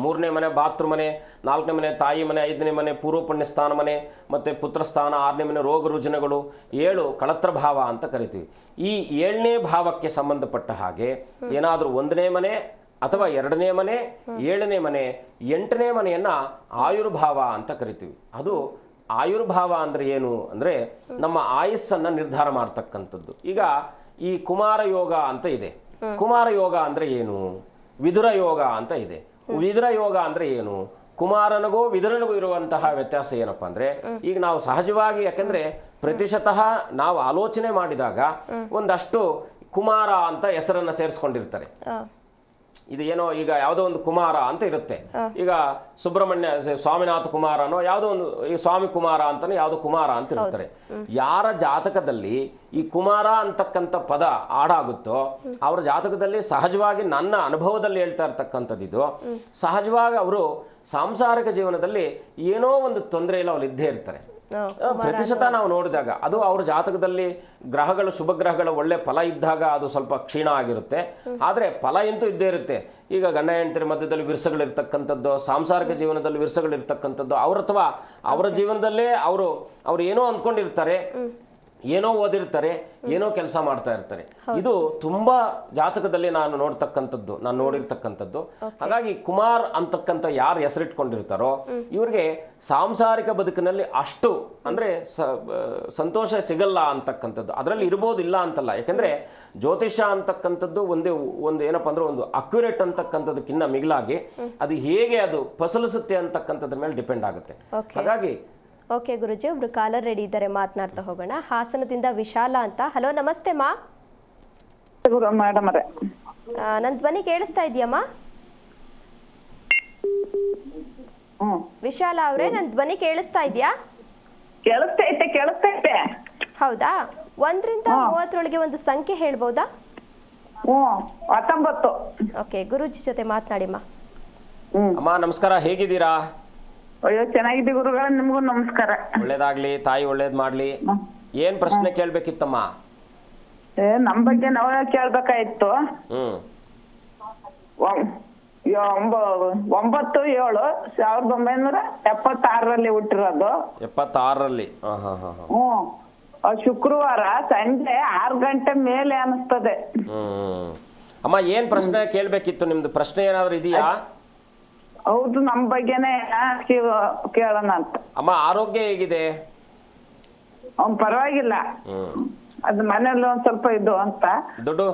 3ನೇ ಮನೆ ಬಾತೃ ಮನೆ, 4ನೇ ಮನೆ ತಾಯಿ ಮನೆ, 5ನೇ ಮನೆ ಪೂರ್ವ ಪುಣ್ಯ ಸ್ಥಾನ ಮನೆ, ಮತ್ತು ಪುತ್ರಸ್ಥಾನ, 6ನೇ ಮನೆ ರೋಗ ರುಜಿನಗಳು, 7 ಕಳತ್ರ ಭಾವ ಅಂತ ಕರಿತೀವಿ. ಈ 7ನೇ ಭಾವಕ್ಕೆ ಸಂಬಂಧಪಟ್ಟ ಹಾಗೆ ಏನಾದರೂ 1ನೇ ಮನೆ ಅಥವಾ 2ನೇ ಮನೆ, 7ನೇ ಮನೆ, 8ನೇ ಮನೆಯನ್ನು ಆಯುರ್ಭಾವ ಅಂತ ಕರಿತೀವಿ. ಅದು ಆಯುರ್ಭಾವ ಅಂದರೆ ಏನು ಅಂದರೆ ನಮ್ಮ ಆಯಸ್ಸನ್ನು ನಿರ್ಧಾರ ಮಾಡ್ತಕ್ಕಂಥದ್ದು. ಈಗ ಈ ಕುಮಾರ ಯೋಗ ಅಂತ ಇದೆ. ಕುಮಾರ ಯೋಗ ಅಂದರೆ ಏನು? ವಿದುರ ಯೋಗ ಅಂತ ಇದೆ. ವಿದುರ ಯೋಗ ಅಂದರೆ ಏನು? ಕುಮಾರನಿಗೂ ವಿದುರನಿಗೂ ಇರುವಂತಹ ವ್ಯತ್ಯಾಸ ಏನಪ್ಪ ಅಂದರೆ, ಈಗ ನಾವು ಸಹಜವಾಗಿ, ಯಾಕೆಂದರೆ ಪ್ರತಿಶತಃ ನಾವು ಆಲೋಚನೆ ಮಾಡಿದಾಗ ಒಂದಷ್ಟು ಕುಮಾರ ಅಂತ ಹೆಸರನ್ನು ಸೇರಿಸ್ಕೊಂಡಿರ್ತಾರೆ. ಇದು ಏನೋ ಈಗ ಯಾವುದೋ ಒಂದು ಕುಮಾರ ಅಂತ ಇರುತ್ತೆ. ಈಗ ಸುಬ್ರಹ್ಮಣ್ಯ ಸ್ವಾಮಿನಾಥ ಕುಮಾರನೋ ಯಾವುದೋ ಒಂದು, ಈ ಸ್ವಾಮಿ ಕುಮಾರ ಅಂತಾನೆ ಯಾವುದೋ ಕುಮಾರ ಅಂತ ಇರ್ತಾರೆ. ಯಾರ ಜಾತಕದಲ್ಲಿ ಈ ಕುಮಾರ ಅಂತಕ್ಕಂಥ ಪದ ಆಡಾಗುತ್ತೋ ಅವರ ಜಾತಕದಲ್ಲಿ ಸಹಜವಾಗಿ, ನನ್ನ ಅನುಭವದಲ್ಲಿ ಹೇಳ್ತಾ ಇರ್ತಕ್ಕಂಥದ್ದು ಇದು, ಸಹಜವಾಗಿ ಅವರು ಸಾಂಸಾರಿಕ ಜೀವನದಲ್ಲಿ ಏನೋ ಒಂದು ತೊಂದರೆ ಇಲ್ಲ, ಅವ್ರು ಇದ್ದೇ ಇರ್ತಾರೆ. ಪ್ರತಿಶತ ನಾವು ನೋಡಿದಾಗ ಅದು ಅವ್ರ ಜಾತಕದಲ್ಲಿ ಗ್ರಹಗಳು, ಶುಭ ಗ್ರಹಗಳ ಒಳ್ಳೆ ಫಲ ಇದ್ದಾಗ ಅದು ಸ್ವಲ್ಪ ಕ್ಷೀಣ ಆಗಿರುತ್ತೆ. ಆದರೆ ಫಲ ಅಂತೂ ಇದ್ದೇ ಇರುತ್ತೆ. ಈಗ ಗಂಡ ಹೆಂಡತಿರ ಮಧ್ಯದಲ್ಲಿ ವಿರಸಗಳಿರ್ತಕ್ಕಂಥದ್ದು, ಸಾಂಸಾರಿಕ ಜೀವನದಲ್ಲಿ ವಿರಸಗಳಿರ್ತಕ್ಕಂಥದ್ದು, ಅವ್ರ ಅಥವಾ ಅವರ ಜೀವನದಲ್ಲೇ ಅವರು ಏನೋ ಅಂದ್ಕೊಂಡಿರ್ತಾರೆ, ಏನೋ ಓದಿರ್ತಾರೆ, ಏನೋ ಕೆಲಸ ಮಾಡ್ತಾ ಇರ್ತಾರೆ. ಇದು ತುಂಬಾ ಜಾತಕದಲ್ಲಿ ನಾನು ನೋಡಿರ್ತಕ್ಕಂಥದ್ದು. ಹಾಗಾಗಿ ಕುಮಾರ್ ಅಂತಕ್ಕಂಥ ಯಾರು ಹೆಸರಿಟ್ಕೊಂಡಿರ್ತಾರೋ ಇವ್ರಿಗೆ ಸಾಂಸಾರಿಕ ಬದುಕಿನಲ್ಲಿ ಅಷ್ಟು ಅಂದ್ರೆ ಸಂತೋಷ ಸಿಗಲ್ಲ ಅಂತಕ್ಕಂಥದ್ದು. ಅದರಲ್ಲಿ ಇರ್ಬೋದು, ಇಲ್ಲ ಅಂತಲ್ಲ. ಯಾಕಂದ್ರೆ ಜ್ಯೋತಿಷ್ಯ ಅಂತಕ್ಕಂಥದ್ದು ಒಂದು ಏನಪ್ಪಾ ಅಂದ್ರೆ ಒಂದು ಅಕ್ಯುರೇಟ್ ಅಂತಕ್ಕಂಥದಕ್ಕಿಂತ ಮಿಗಿಲಾಗಿ ಅದು ಹೇಗೆ ಅದು ಫಸಲಿಸುತ್ತೆ ಅಂತಕ್ಕಂಥದ್ರ ಮೇಲೆ ಡಿಪೆಂಡ್ ಆಗುತ್ತೆ. ಹಾಗಾಗಿ ಓಕೆ ಗುರುಜಿ, ಒಬ್ರು ಕಾಲರ್ ರೆಡಿ ಇದ್ದಾರೆ, ಮಾತನಾಡ್ತಾ ಹೋಗೋಣ. ಹಾಸನದಿಂದ ವಿಶಾಲ ಅಂತ. ಹಲೋ, ನಮಸ್ತೆ ಮಾ. ಮೇಡಮ್ ಅವರೇ, ನನ್ನ ಧ್ವನಿ ಕೇಳಿಸ್ತಾ ಇದೆಯಮ್ಮ? ವಿಶಾಲ ಅವರೇ, ನನ್ನ ಧ್ವನಿ ಕೇಳಿಸ್ತಾ ಇದೆಯಾ? ಕೇಳಿಸ್ತೈತೆ. ಹೌದಾ? 1 ರಿಂದ 30 ಒಂದು ಸಂಖ್ಯೆ ಹೇಳ್ಬೋದಾ? 19. ಓಕೆ, ಗುರುಜಿ ಜೊತೆ ಮಾತನಾಡಿಮ್ಮ. ಅಮ್ಮ ನಮಸ್ಕಾರ, ಹೇಗಿದ್ದೀರಾ? ಅಯ್ಯೋ, ಚೆನ್ನಾಗಿದೆ ಗುರುಗಳ, ನಿಮ್ಗೂ ನಮಸ್ಕಾರ. ಒಳ್ಳೇದಾಗ್ಲಿ, ತಾಯಿ ಒಳ್ಳೇದ್ ಮಾಡ್ಲಿ. ಏನ್ ಪ್ರಶ್ನೆ ಕೇಳ್ಬೇಕಿತ್ತಮ್ಮ? ನಮ್ ಬಗ್ಗೆ ನಾವೇ ಕೇಳ್ಬೇಕಾಯ್ತು. 9/7/1976 ಹುಟ್ಟಿರೋದು. 76ರಲ್ಲಿ? ಶುಕ್ರವಾರ ಸಂಜೆ 6 ಗಂಟೆ ಮೇಲೆ ಅನಿಸ್ತದೆ. ಅಮ್ಮ ಏನ್ ಪ್ರಶ್ನೆ ಕೇಳ್ಬೇಕಿತ್ತು? ನಿಮ್ದು ಪ್ರಶ್ನೆ ಏನಾದ್ರು ಇದೆಯಾ? ಹೌದು, ನಮ್ ಬಗ್ಗೆನೇ ಕೇಳೋಣ ಅಂತ. ಅಮ್ಮ ಆರೋಗ್ಯ ಹೇಗಿದೆ? ಪರವಾಗಿಲ್ಲ, ಅದು ಮನೇಲಿ ಒಂದ್ ಸ್ವಲ್ಪ ಇದು ಅಂತ. ದುಡ್ಡು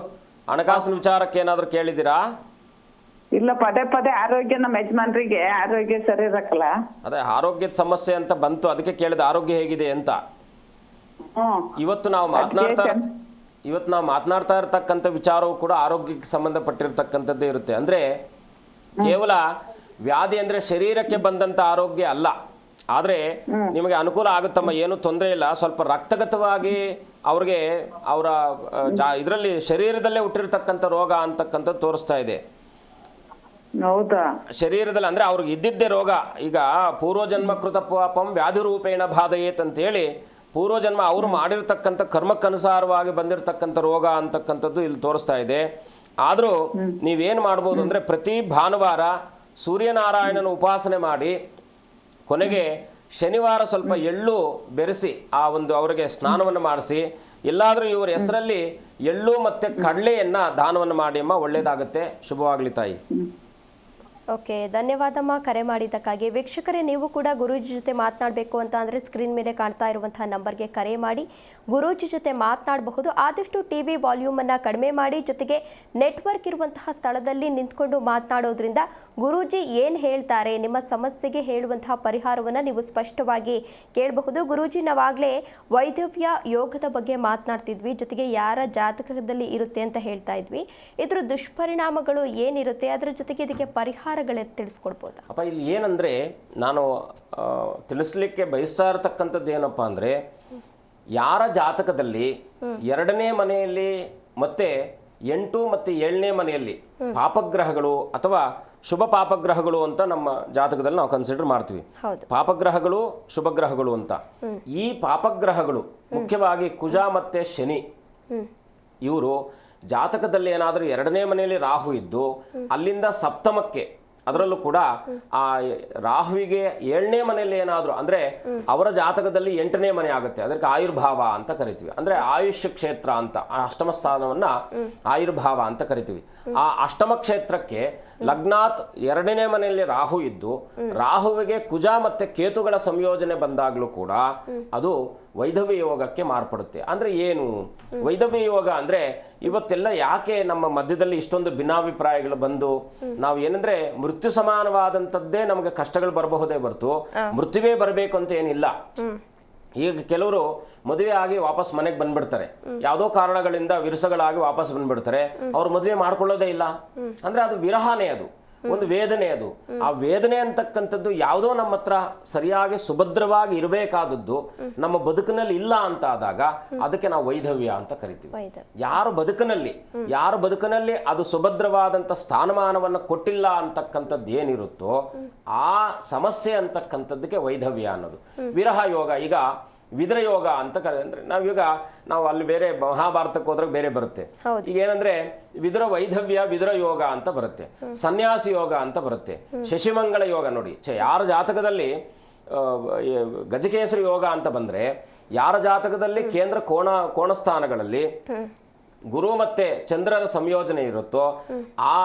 ಹಣಕಾಸಿನ ವಿಚಾರಕ್ಕೆ ಏನಾದ್ರು ಕೇಳಿದ್ದೀರಾ? ಇಲ್ಲ, ಪದೇ ಪದೇ ಆರೋಗ್ಯ, ನಮ್ಮ ಯಜಮಾನ್ರಿಗೆ ಆರೋಗ್ಯ ಸರಿ ಇರಕ್ಕಲ್ಲ. ಅದೇ ಆರೋಗ್ಯದ ಸಮಸ್ಯೆ ಅಂತ ಬಂತು, ಅದಕ್ಕೆ ಕೇಳಿದ ಆರೋಗ್ಯ ಹೇಗಿದೆ ಅಂತ. ಇವತ್ತು ನಾವು ಮಾತನಾಡ್ತಾ ಇರ್ತಕ್ಕಂಥ ವಿಚಾರವು ಕೂಡ ಆರೋಗ್ಯಕ್ಕೆ ಸಂಬಂಧಪಟ್ಟಿರ್ತಕ್ಕಂಥದ್ದೇ ಇರುತ್ತೆ. ಅಂದ್ರೆ ಕೇವಲ ವ್ಯಾಧಿ ಅಂದರೆ ಶರೀರಕ್ಕೆ ಬಂದಂಥ ಆರೋಗ್ಯ ಅಲ್ಲ. ಆದರೆ ನಿಮಗೆ ಅನುಕೂಲ ಆಗುತ್ತಮ್ಮ, ಏನೂ ತೊಂದರೆ ಇಲ್ಲ. ಸ್ವಲ್ಪ ರಕ್ತಗತವಾಗಿ ಅವ್ರಿಗೆ ಅವರ ಇದರಲ್ಲಿ ಶರೀರದಲ್ಲೇ ಹುಟ್ಟಿರ್ತಕ್ಕಂಥ ರೋಗ ಅಂತಕ್ಕಂಥದ್ದು ತೋರಿಸ್ತಾ ಇದೆ. ಹೌದಾ? ಶರೀರದಲ್ಲಿ ಅಂದರೆ ಅವ್ರಿಗೆ ಇದ್ದಿದ್ದೇ ರೋಗ. ಈಗ ಪೂರ್ವಜನ್ಮಕೃತ ಪಾಪಂ ವ್ಯಾಧಿ ರೂಪೇಣ ಬಾಧಯೇತ್ ಅಂತೇಳಿ ಪೂರ್ವಜನ್ಮ ಅವರು ಮಾಡಿರ್ತಕ್ಕಂಥ ಕರ್ಮಕ್ಕನುಸಾರವಾಗಿ ಬಂದಿರತಕ್ಕಂಥ ರೋಗ ಅಂತಕ್ಕಂಥದ್ದು ಇಲ್ಲಿ ತೋರಿಸ್ತಾ ಇದೆ. ಆದರೂ ನೀವೇನು ಮಾಡ್ಬೋದು ಅಂದರೆ ಪ್ರತಿ ಭಾನುವಾರ ಸೂರ್ಯನಾರಾಯಣನ ಉಪಾಸನೆ ಮಾಡಿ ಕೊನೆಗೆ ಶನಿವಾರ ಸ್ವಲ್ಪ ಎಳ್ಳು ಬೆರೆಸಿ ಅವರಿಗೆ ಸ್ನಾನವನ್ನು ಮಾಡಿಸಿ, ಎಲ್ಲಾದರೂ ಇವರ ಹೆಸರಲ್ಲಿ ಎಳ್ಳು ಮತ್ತು ಕಡಲೆಯನ್ನು ದಾನವನ್ನು ಮಾಡಿ ಅಮ್ಮ, ಒಳ್ಳೆಯದಾಗುತ್ತೆ. ಶುಭವಾಗಲಿ ತಾಯಿ. ಓಕೆ, ಧನ್ಯವಾದಮ್ಮ ಕರೆ ಮಾಡಿದ್ದಕ್ಕಾಗಿ. ವೀಕ್ಷಕರೇ, ನೀವು ಕೂಡ ಗುರೂಜಿ ಜೊತೆ ಮಾತನಾಡಬೇಕು ಅಂತ ಅಂದರೆ ಸ್ಕ್ರೀನ್ ಮೇಲೆ ಕಾಣ್ತಾ ಇರುವಂತಹ ನಂಬರ್ಗೆ ಕರೆ ಮಾಡಿ ಗುರೂಜಿ ಜೊತೆ ಮಾತನಾಡಬಹುದು. ಆದಷ್ಟು ಟಿವಿ ವಾಲ್ಯೂಮನ್ನು ಕಡಿಮೆ ಮಾಡಿ, ಜೊತೆಗೆ ನೆಟ್ವರ್ಕ್ ಇರುವಂತಹ ಸ್ಥಳದಲ್ಲಿ ನಿಂತ್ಕೊಂಡು ಮಾತನಾಡೋದ್ರಿಂದ ಗುರೂಜಿ ಏನು ಹೇಳ್ತಾರೆ, ನಿಮ್ಮ ಸಮಸ್ಯೆಗೆ ಹೇಳುವಂತಹ ಪರಿಹಾರವನ್ನು ನೀವು ಸ್ಪಷ್ಟವಾಗಿ ಕೇಳಬಹುದು. ಗುರೂಜಿ, ನಾವಾಗಲೇ ವೈದವ್ಯ ಯೋಗದ ಬಗ್ಗೆ ಮಾತನಾಡ್ತಿದ್ವಿ, ಜೊತೆಗೆ ಯಾರ ಜಾತಕದಲ್ಲಿ ಇರುತ್ತೆ ಅಂತ ಹೇಳ್ತಾ ಇದ್ವಿ. ಇದರ ದುಷ್ಪರಿಣಾಮಗಳು ಏನಿರುತ್ತೆ, ಅದರ ಜೊತೆಗೆ ಇದಕ್ಕೆ ಪರಿಹಾರಗಳೇ ತಿಳಿಸ್ಕೊಡ್ಬೋದಾ? ಅಪ್ಪ, ಇಲ್ಲಿ ಏನಂದರೆ ನಾನು ತಿಳಿಸ್ಲಿಕ್ಕೆ ಬಯಸ್ತಾ ಇರತಕ್ಕಂಥದ್ದು ಏನಪ್ಪ ಅಂದರೆ, ಯಾರ ಜಾತಕದಲ್ಲಿ 2ನೇ ಮನೆಯಲ್ಲಿ ಮತ್ತೆ 8 ಮತ್ತು 7ನೇ ಮನೆಯಲ್ಲಿ ಪಾಪಗ್ರಹಗಳು ಅಥವಾ ಶುಭ ಪಾಪಗ್ರಹಗಳು ಅಂತ ನಮ್ಮ ಜಾತಕದಲ್ಲಿ ನಾವು ಕನ್ಸಿಡರ್ ಮಾಡ್ತೀವಿ. ಪಾಪಗ್ರಹಗಳು, ಶುಭಗ್ರಹಗಳು ಅಂತ. ಈ ಪಾಪಗ್ರಹಗಳು ಮುಖ್ಯವಾಗಿ ಕುಜ ಮತ್ತೆ ಶನಿ, ಇವರು ಜಾತಕದಲ್ಲಿ ಏನಾದರೂ 2ನೇ ಮನೆಯಲ್ಲಿ ರಾಹು ಇದ್ದು ಅಲ್ಲಿಂದ ಸಪ್ತಮಕ್ಕೆ, ಅದರಲ್ಲೂ ಕೂಡ ಆ ರಾಹುವಿಗೆ 7ನೇ ಮನೆಯಲ್ಲಿ ಏನಾದರೂ ಅಂದರೆ ಅವರ ಜಾತಕದಲ್ಲಿ 8ನೇ ಮನೆ ಆಗುತ್ತೆ. ಅದಕ್ಕೆ ಆಯುರ್ಭಾವ ಅಂತ ಕರಿತೀವಿ. ಅಂದರೆ ಆಯುಷ್ಯ ಕ್ಷೇತ್ರ ಅಂತ, ಆ ಅಷ್ಟಮ ಸ್ಥಾನವನ್ನ ಆಯುರ್ಭಾವ ಅಂತ ಕರಿತೀವಿ. ಆ ಅಷ್ಟಮ ಕ್ಷೇತ್ರಕ್ಕೆ ಲಗ್ನಾತ್ 2ನೇ ಮನೆಯಲ್ಲಿ ರಾಹು ಇದ್ದು ರಾಹುವಿಗೆ ಕುಜ ಮತ್ತೆ ಕೇತುಗಳ ಸಂಯೋಜನೆ ಬಂದಾಗಲೂ ಕೂಡ ಅದು ವೈಧವ್ಯ ಯೋಗಕ್ಕೆ ಮಾರ್ಪಡುತ್ತೆ. ಅಂದರೆ ಏನು ವೈಧವ್ಯ ಯೋಗ ಅಂದರೆ, ಇವತ್ತೆಲ್ಲ ಯಾಕೆ ನಮ್ಮ ಮಧ್ಯದಲ್ಲಿ ಇಷ್ಟೊಂದು ಭಿನ್ನಾಭಿಪ್ರಾಯಗಳು ಬಂದು ನಾವು ಏನಂದ್ರೆ ಮೃತ್ಯು ಸಮಾನವಾದಂಥದ್ದೇ ನಮಗೆ ಕಷ್ಟಗಳು ಬರಬಹುದೇ ಹೊರತು ಮೃತ್ಯುವೇ ಬರಬೇಕು ಅಂತ ಏನಿಲ್ಲ. ಈಗ ಕೆಲವರು ಮದುವೆ ಆಗಿ ವಾಪಸ್ ಮನೆಗೆ ಬಂದ್ಬಿಡ್ತಾರೆ, ಯಾವುದೋ ಕಾರಣಗಳಿಂದ ವಿರಸಗಳಾಗಿ ವಾಪಸ್ ಬಂದ್ಬಿಡ್ತಾರೆ. ಅವ್ರು ಮದುವೆ ಮಾಡ್ಕೊಳ್ಳೋದೇ ಇಲ್ಲ. ಅಂದ್ರೆ ಅದು ವಿರಹನೇ, ಅದು ಒಂದು ವೇದನೆ. ಅದು ಆ ವೇದನೆ ಅಂತಕ್ಕಂಥದ್ದು ಯಾವುದೋ ನಮ್ಮ ಹತ್ರ ಸರಿಯಾಗಿ ಸುಭದ್ರವಾಗಿ ಇರಬೇಕಾದದ್ದು ನಮ್ಮ ಬದುಕಿನಲ್ಲಿ ಇಲ್ಲ ಅಂತ ಆದಾಗ ಅದಕ್ಕೆ ನಾವು ವೈಧವ್ಯ ಅಂತ ಕರಿತೀವಿ. ಯಾರ ಬದುಕಿನಲ್ಲಿ ಅದು ಸುಭದ್ರವಾದಂಥ ಸ್ಥಾನಮಾನವನ್ನು ಕೊಟ್ಟಿಲ್ಲ ಅಂತಕ್ಕಂಥದ್ದು ಏನಿರುತ್ತೋ ಆ ಸಮಸ್ಯೆ ಅಂತಕ್ಕಂಥದ್ದಕ್ಕೆ ವೈಧವ್ಯ ಅನ್ನೋದು. ವಿರಹ ಯೋಗ, ಈಗ ವಿದ್ರ ಯೋಗ ಅಂತ ಅಂದ್ರೆ ನಾವು ಅಲ್ಲಿ ಬೇರೆ ಮಹಾಭಾರತಕ್ಕೆ ಹೋದ್ರೆ ಬೇರೆ ಬರುತ್ತೆ. ಈಗ ಏನಂದ್ರೆ ವಿದುರ ವೈಧವ್ಯ, ವಿದುರ ಯೋಗ ಅಂತ ಬರುತ್ತೆ, ಸನ್ಯಾಸಿ ಯೋಗ ಅಂತ ಬರುತ್ತೆ, ಶಶಿಮಂಗಳ ಯೋಗ. ನೋಡಿ, ಯಾರ ಜಾತಕದಲ್ಲಿ ಗಜಕೇಸರಿ ಯೋಗ ಅಂತ ಬಂದ್ರೆ ಯಾರ ಜಾತಕದಲ್ಲಿ ಕೇಂದ್ರ ಕೋಣಸ್ಥಾನಗಳಲ್ಲಿ ಗುರು ಮತ್ತೆ ಚಂದ್ರರ ಸಂಯೋಜನೆ ಇರುತ್ತೋ ಆ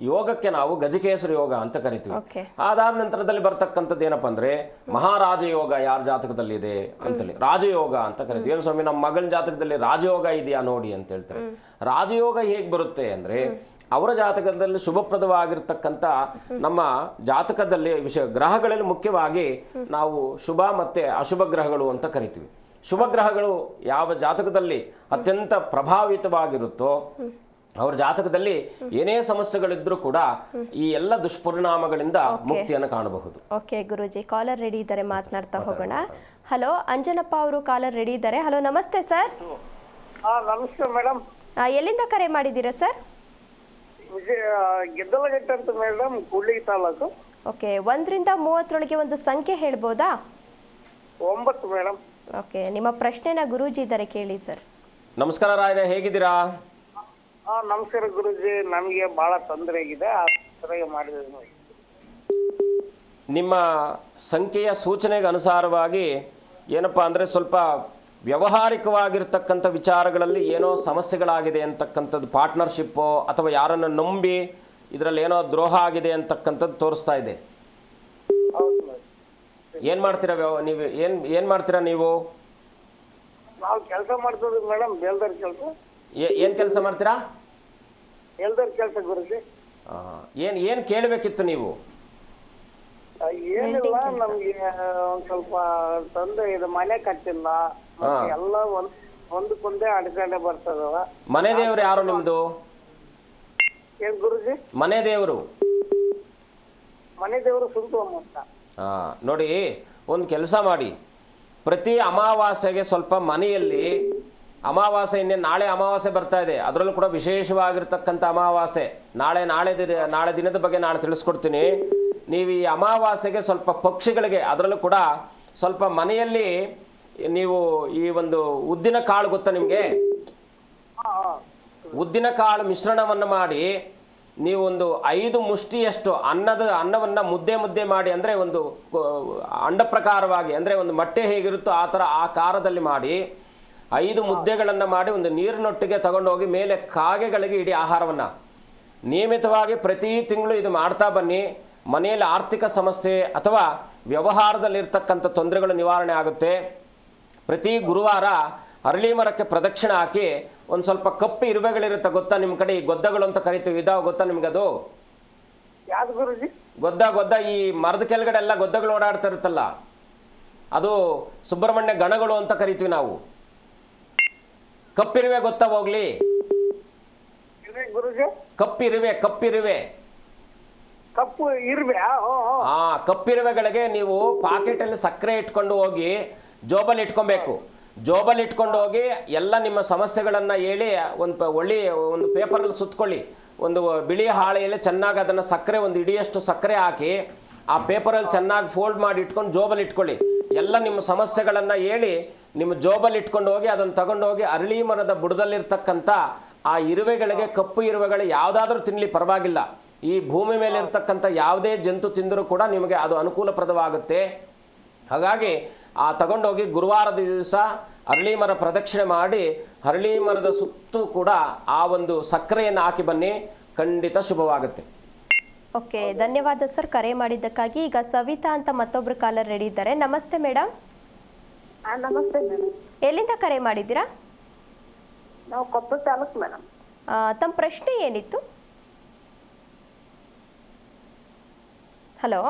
ಯೋಗಕ್ಕೆ ನಾವು ಗಜಕೇಸರಿ ಯೋಗ ಅಂತ ಕರಿತೀವಿ. ಅದಾದ ನಂತರದಲ್ಲಿ ಬರ್ತಕ್ಕಂಥದ್ದು ಏನಪ್ಪಾ ಅಂದ್ರೆ ಮಹಾರಾಜ ಯೋಗ ಯಾರ ಜಾತಕದಲ್ಲಿ ಇದೆ ಅಂತೇಳಿ ರಾಜಯೋಗ ಅಂತ ಕರಿತೀವಿ. ಏನು ಸ್ವಾಮಿ ನಮ್ಮ ಮಗನ ಜಾತಕದಲ್ಲಿ ರಾಜಯೋಗ ಇದೆಯಾ ನೋಡಿ ಅಂತ ಹೇಳ್ತಾರೆ. ರಾಜಯೋಗ ಹೇಗೆ ಬರುತ್ತೆ ಅಂದ್ರೆ ಅವರ ಜಾತಕದಲ್ಲಿ ಶುಭಪ್ರದವಾಗಿರ್ತಕ್ಕಂಥ ನಮ್ಮ ಜಾತಕದಲ್ಲಿ ಗ್ರಹಗಳಲ್ಲಿ ಮುಖ್ಯವಾಗಿ ನಾವು ಶುಭ ಮತ್ತೆ ಅಶುಭ ಗ್ರಹಗಳು ಅಂತ ಕರಿತೀವಿ. ಶುಭ ಗ್ರಹಗಳು ಯಾವ ಜಾತಕದಲ್ಲಿ ಅತ್ಯಂತ ಪ್ರಭಾವಿತವಾಗಿರುತ್ತೋ ಅವ್ರ ಜಾತಕದಲ್ಲಿ ಏನೇ ಸಮಸ್ಯೆಗಳಿದ್ರೂ ಕೂಡ ಈ ಎಲ್ಲ ದುಷ್ಪರಿಣಾಮಗಳಿಂದ ಮುಕ್ತಿಯನ್ನು ಕಾಣಬಹುದು. ಓಕೆ ಗುರೂಜಿ, ಕಾಲರ್ ರೆಡಿ ಇದ್ದಾರೆ, ಮಾತನಾಡ್ತಾ ಹೋಗೋಣ. ಹಲೋ, ಅಂಜನಪ್ಪ ಅವರು ಕಾಲರ್ ರೆಡಿ ಇದ್ದಾರೆ. ಹಲೋ, ನಮಸ್ತೆ ಸರ್. ನಮಸ್ತೆ ಮೇಡಮ್. ಎಲ್ಲಿಂದ ಕರೆ ಮಾಡಿದ್ದೀರಾ ಸರ್? ಗೆದ್ದಲಘಟ್ಟ ಅಂತ ಮೇಡಮ್, ಕೂಡ್ಲಿಗಿ ತಾಲೂಕು. ಓಕೆ, 1ರಿಂದ 30ರೊಳಗೆ ಒಂದು ಸಂಖ್ಯೆ ಹೇಳ್ಬೋದಾ? 9 ಮೇಡಮ್. ಓಕೆ, ನಿಮ್ಮ ಪ್ರಶ್ನೆನ ಗುರೂಜಿ ಇದ್ದಾರೆ, ಕೇಳಿ ಸರ್. ನಮಸ್ಕಾರ ರಾಯರೇ, ಹೇಗಿದ್ದೀರಾ? ನಮಸ್ಕಾರ ಗುರುಜಿ, ನಮಗೆ ಬಹಳ ತೊಂದರೆ ಆಗಿದೆ, ಮಾಡಿದ್ರೆ ನಿಮ್ಮ ಸಂಖ್ಯೆಯ ಸೂಚನೆಗೆ ಅನುಸಾರವಾಗಿ ಏನಪ್ಪಾ ಅಂದರೆ ಸ್ವಲ್ಪ ವ್ಯಾವಹಾರಿಕವಾಗಿರ್ತಕ್ಕಂಥ ವಿಚಾರಗಳಲ್ಲಿ ಏನೋ ಸಮಸ್ಯೆಗಳಾಗಿದೆ ಅಂತಕ್ಕಂಥದ್ದು, ಪಾರ್ಟ್ನರ್ಶಿಪ್ಪು ಅಥವಾ ಯಾರನ್ನು ನಂಬಿ ಇದರಲ್ಲಿ ಏನೋ ದ್ರೋಹ ಆಗಿದೆ ಅಂತಕ್ಕಂಥದ್ದು ತೋರಿಸ್ತಾ ಇದೆ. ಏನು ಮಾಡ್ತೀರಾ ನೀವು? ಏನು ಮಾಡ್ತೀರಾ ನೀವು? ನಾವು ಕೆಲಸ ಮಾಡ್ತೀವಿ ಮೇಡಮ್, ಬೇಲ್ದಾರ್ ಕೆಲಸ. ಏನು ಕೆಲಸ ಮಾಡ್ತೀರಾ? ಬೇಲ್ದಾರ್ ಕೆಲಸ ಗುರುಜಿ. ಏನು ಕೇಳಬೇಕಿತ್ತು ನೀವು? ಏನಿಲ್ಲ, ನಮ್ಗೆ ಒಂದ್ ಸ್ವಲ್ಪ ತೊಂದರೆ ಇದೆ, ಮನೆ ಕಟ್ಟಿಲ್ಲ, ಎಲ್ಲ ಒಂದಕ್ಕೊಂದೇ ಅಡ್ಕೊಂಡೆ ಬರ್ತದವ. ಮನೆ ದೇವರು ಯಾರು ನಿಮ್ದು? ಏನ್ ಗುರುಜಿ? ಮನೆ ದೇವರು ಸುಂಟಮ್ಮ ಅಂತ. ನೋಡಿ, ಒಂದು ಕೆಲಸ ಮಾಡಿ, ಪ್ರತಿ ಅಮಾವಾಸ್ಯೆಗೆ ಸ್ವಲ್ಪ ಮನೆಯಲ್ಲಿ ಅಮಾವಾಸ್ಯೆ, ನಾಳೆ ಅಮಾವಾಸ್ಯೆ ಬರ್ತಾ ಇದೆ, ಅದರಲ್ಲೂ ಕೂಡ ವಿಶೇಷವಾಗಿರ್ತಕ್ಕಂಥ ಅಮಾವಾಸ್ಯೆ, ನಾಳೆ ದಿನದ ಬಗ್ಗೆ ನಾನು ತಿಳಿಸ್ಕೊಡ್ತೀನಿ. ನೀವು ಈ ಅಮಾವಾಸ್ಯೆಗೆ ಸ್ವಲ್ಪ ಪಕ್ಷಿಗಳಿಗೆ, ಅದರಲ್ಲೂ ಕೂಡ ಸ್ವಲ್ಪ ಮನೆಯಲ್ಲಿ ನೀವು ಈ ಒಂದು ಉದ್ದಿನ ಕಾಳು ಗೊತ್ತಾ ನಿಮಗೆ? ಉದ್ದಿನ ಕಾಳು ಮಿಶ್ರಣವನ್ನು ಮಾಡಿ ನೀವು ಒಂದು 5 ಮುಷ್ಟಿಯಷ್ಟು ಅನ್ನವನ್ನು ಮುದ್ದೆ ಮಾಡಿ, ಅಂದರೆ ಒಂದು ಅಂಡ ಪ್ರಕಾರವಾಗಿ, ಅಂದರೆ ಒಂದು ಮೊಟ್ಟೆ ಹೇಗಿರುತ್ತೋ ಆ ಥರ ಆಕಾರದಲ್ಲಿ ಮಾಡಿ 5 ಮುದ್ದೆಗಳನ್ನು ಮಾಡಿ ಒಂದು ನೀರಿನೊಟ್ಟಿಗೆ ತಗೊಂಡೋಗಿ ಮೇಲೆ ಕಾಗೆಗಳಿಗೆ ಇಡೀ ಆಹಾರವನ್ನು ನಿಯಮಿತವಾಗಿ ಪ್ರತಿ ತಿಂಗಳು ಇದು ಮಾಡ್ತಾ ಬನ್ನಿ. ಮನೆಯಲ್ಲಿ ಆರ್ಥಿಕ ಸಮಸ್ಯೆ ಅಥವಾ ವ್ಯವಹಾರದಲ್ಲಿರ್ತಕ್ಕಂಥ ತೊಂದರೆಗಳು ನಿವಾರಣೆ ಆಗುತ್ತೆ. ಪ್ರತಿ ಗುರುವಾರ ಅರಳಿ ಮರಕ್ಕೆ ಪ್ರದಕ್ಷಿಣೆ ಹಾಕಿ ಒಂದು ಸ್ವಲ್ಪ ಕಪ್ಪು ಇರುವೆಗಳಿರುತ್ತೆ ಗೊತ್ತಾ ನಿಮ್ಮ ಕಡೆ? ಈ ಗೊದ್ದಗಳು ಅಂತ ಕರಿತೀವಿ, ಇದಾವ ಗೊತ್ತಾ ನಿಮ್ಗದು? ಯಾವ್ದು ಗುರುಜಿ? ಗೊದ್ದ ಈ ಮರದ ಕೆಳಗಡೆ ಎಲ್ಲ ಗೊದ್ದಗಳು ಓಡಾಡ್ತಾ ಇರುತ್ತಲ್ಲ, ಅದು ಸುಬ್ರಹ್ಮಣ್ಯ ಗಣಗಳು ಅಂತ ಕರಿತೀವಿ ನಾವು. ಕಪ್ಪಿರುವೆ ಗೊತ್ತಾ? ಹೋಗ್ಲಿ, ಗುರುಜಿ, ಕಪ್ಪಿರುವೆ ಕಪ್ಪು ಇರುವೆ. ಕಪ್ಪಿರುವೆಗಳಿಗೆ ನೀವು ಪಾಕೆಟಲ್ಲಿ ಸಕ್ಕರೆ ಇಟ್ಕೊಂಡು ಹೋಗಿ ಜೋಬಲ್ಲಿ ಇಟ್ಕೊಬೇಕು. ಜೋಬಲ್ಲಿ ಇಟ್ಕೊಂಡು ಹೋಗಿ ಎಲ್ಲ ನಿಮ್ಮ ಸಮಸ್ಯೆಗಳನ್ನು ಹೇಳಿ ಒಂದು ಪೇಪರಲ್ಲಿ ಸುತ್ತಕೊಳ್ಳಿ. ಒಂದು ಬಿಳಿ ಹಾಳೆಯಲ್ಲಿ ಚೆನ್ನಾಗಿ ಅದನ್ನು ಸಕ್ಕರೆ, ಒಂದು ಇಡಿಯಷ್ಟು ಸಕ್ಕರೆ ಹಾಕಿ ಆ ಪೇಪರಲ್ಲಿ ಚೆನ್ನಾಗಿ ಫೋಲ್ಡ್ ಮಾಡಿ ಇಟ್ಕೊಂಡು ಜೋಬಲ್ಲಿ ಇಟ್ಕೊಳ್ಳಿ. ಎಲ್ಲ ನಿಮ್ಮ ಸಮಸ್ಯೆಗಳನ್ನು ಹೇಳಿ ನಿಮ್ಮ ಜೋಬಲ್ಲಿ ಇಟ್ಕೊಂಡು ಹೋಗಿ ಅದನ್ನು ತಗೊಂಡು ಹೋಗಿ ಅರಳಿ ಮರದ ಬುಡದಲ್ಲಿರ್ತಕ್ಕಂಥ ಆ ಇರುವೆಗಳಿಗೆ, ಕಪ್ಪು ಇರುವೆಗಳು ಯಾವುದಾದ್ರೂ ತಿನ್ನಲಿ ಪರವಾಗಿಲ್ಲ, ಈ ಭೂಮಿ ಮೇಲೆ ಇರ್ತಕ್ಕಂಥ ಯಾವುದೇ ಜಂತು ತಿಂದರೂ ಕೂಡ ನಿಮಗೆ ಅದು ಅನುಕೂಲಪ್ರದವಾಗುತ್ತೆ. ಹಾಗಾಗಿ ಆ ತಗೊಂಡೋಗಿ ಗುರುವಾರದ ದಿವಸ ಅರಳಿ ಮರ ಪ್ರದಕ್ಷಿಣೆ ಮಾಡಿ ಅರಳಿ ಮರದ ಸುತ್ತೂ ಕೂಡ ಆ ಒಂದು ಸಕ್ಕರೆಯನ್ನು ಹಾಕಿ ಬನ್ನಿ, ಖಂಡಿತ ಶುಭವಾಗುತ್ತೆ. ಓಕೆ, ಧನ್ಯವಾದ ಸರ್ ಕರೆ ಮಾಡಿದ್ದಕ್ಕಾಗಿ. ಈಗ ಸವಿತಾ ಅಂತ ಮತ್ತೊಬ್ರು ಕಾಲರ್ ರೆಡಿ ಇದ್ದಾರೆ. ನಮಸ್ತೆ ಮೇಡಮ್. ನಮಸ್ತೆ ಮೇಡಮ್. ಎಲ್ಲಿಂದ ಕರೆ ಮಾಡಿದ್ದೀರಾ? ನಾವು ಕೊಪ್ಪಳ ತಾಲೂಕು ಮೇಡಮ್. ತಮ್ಮ ಪ್ರಶ್ನೆ ಏನಿತ್ತು? ಹಲೋ,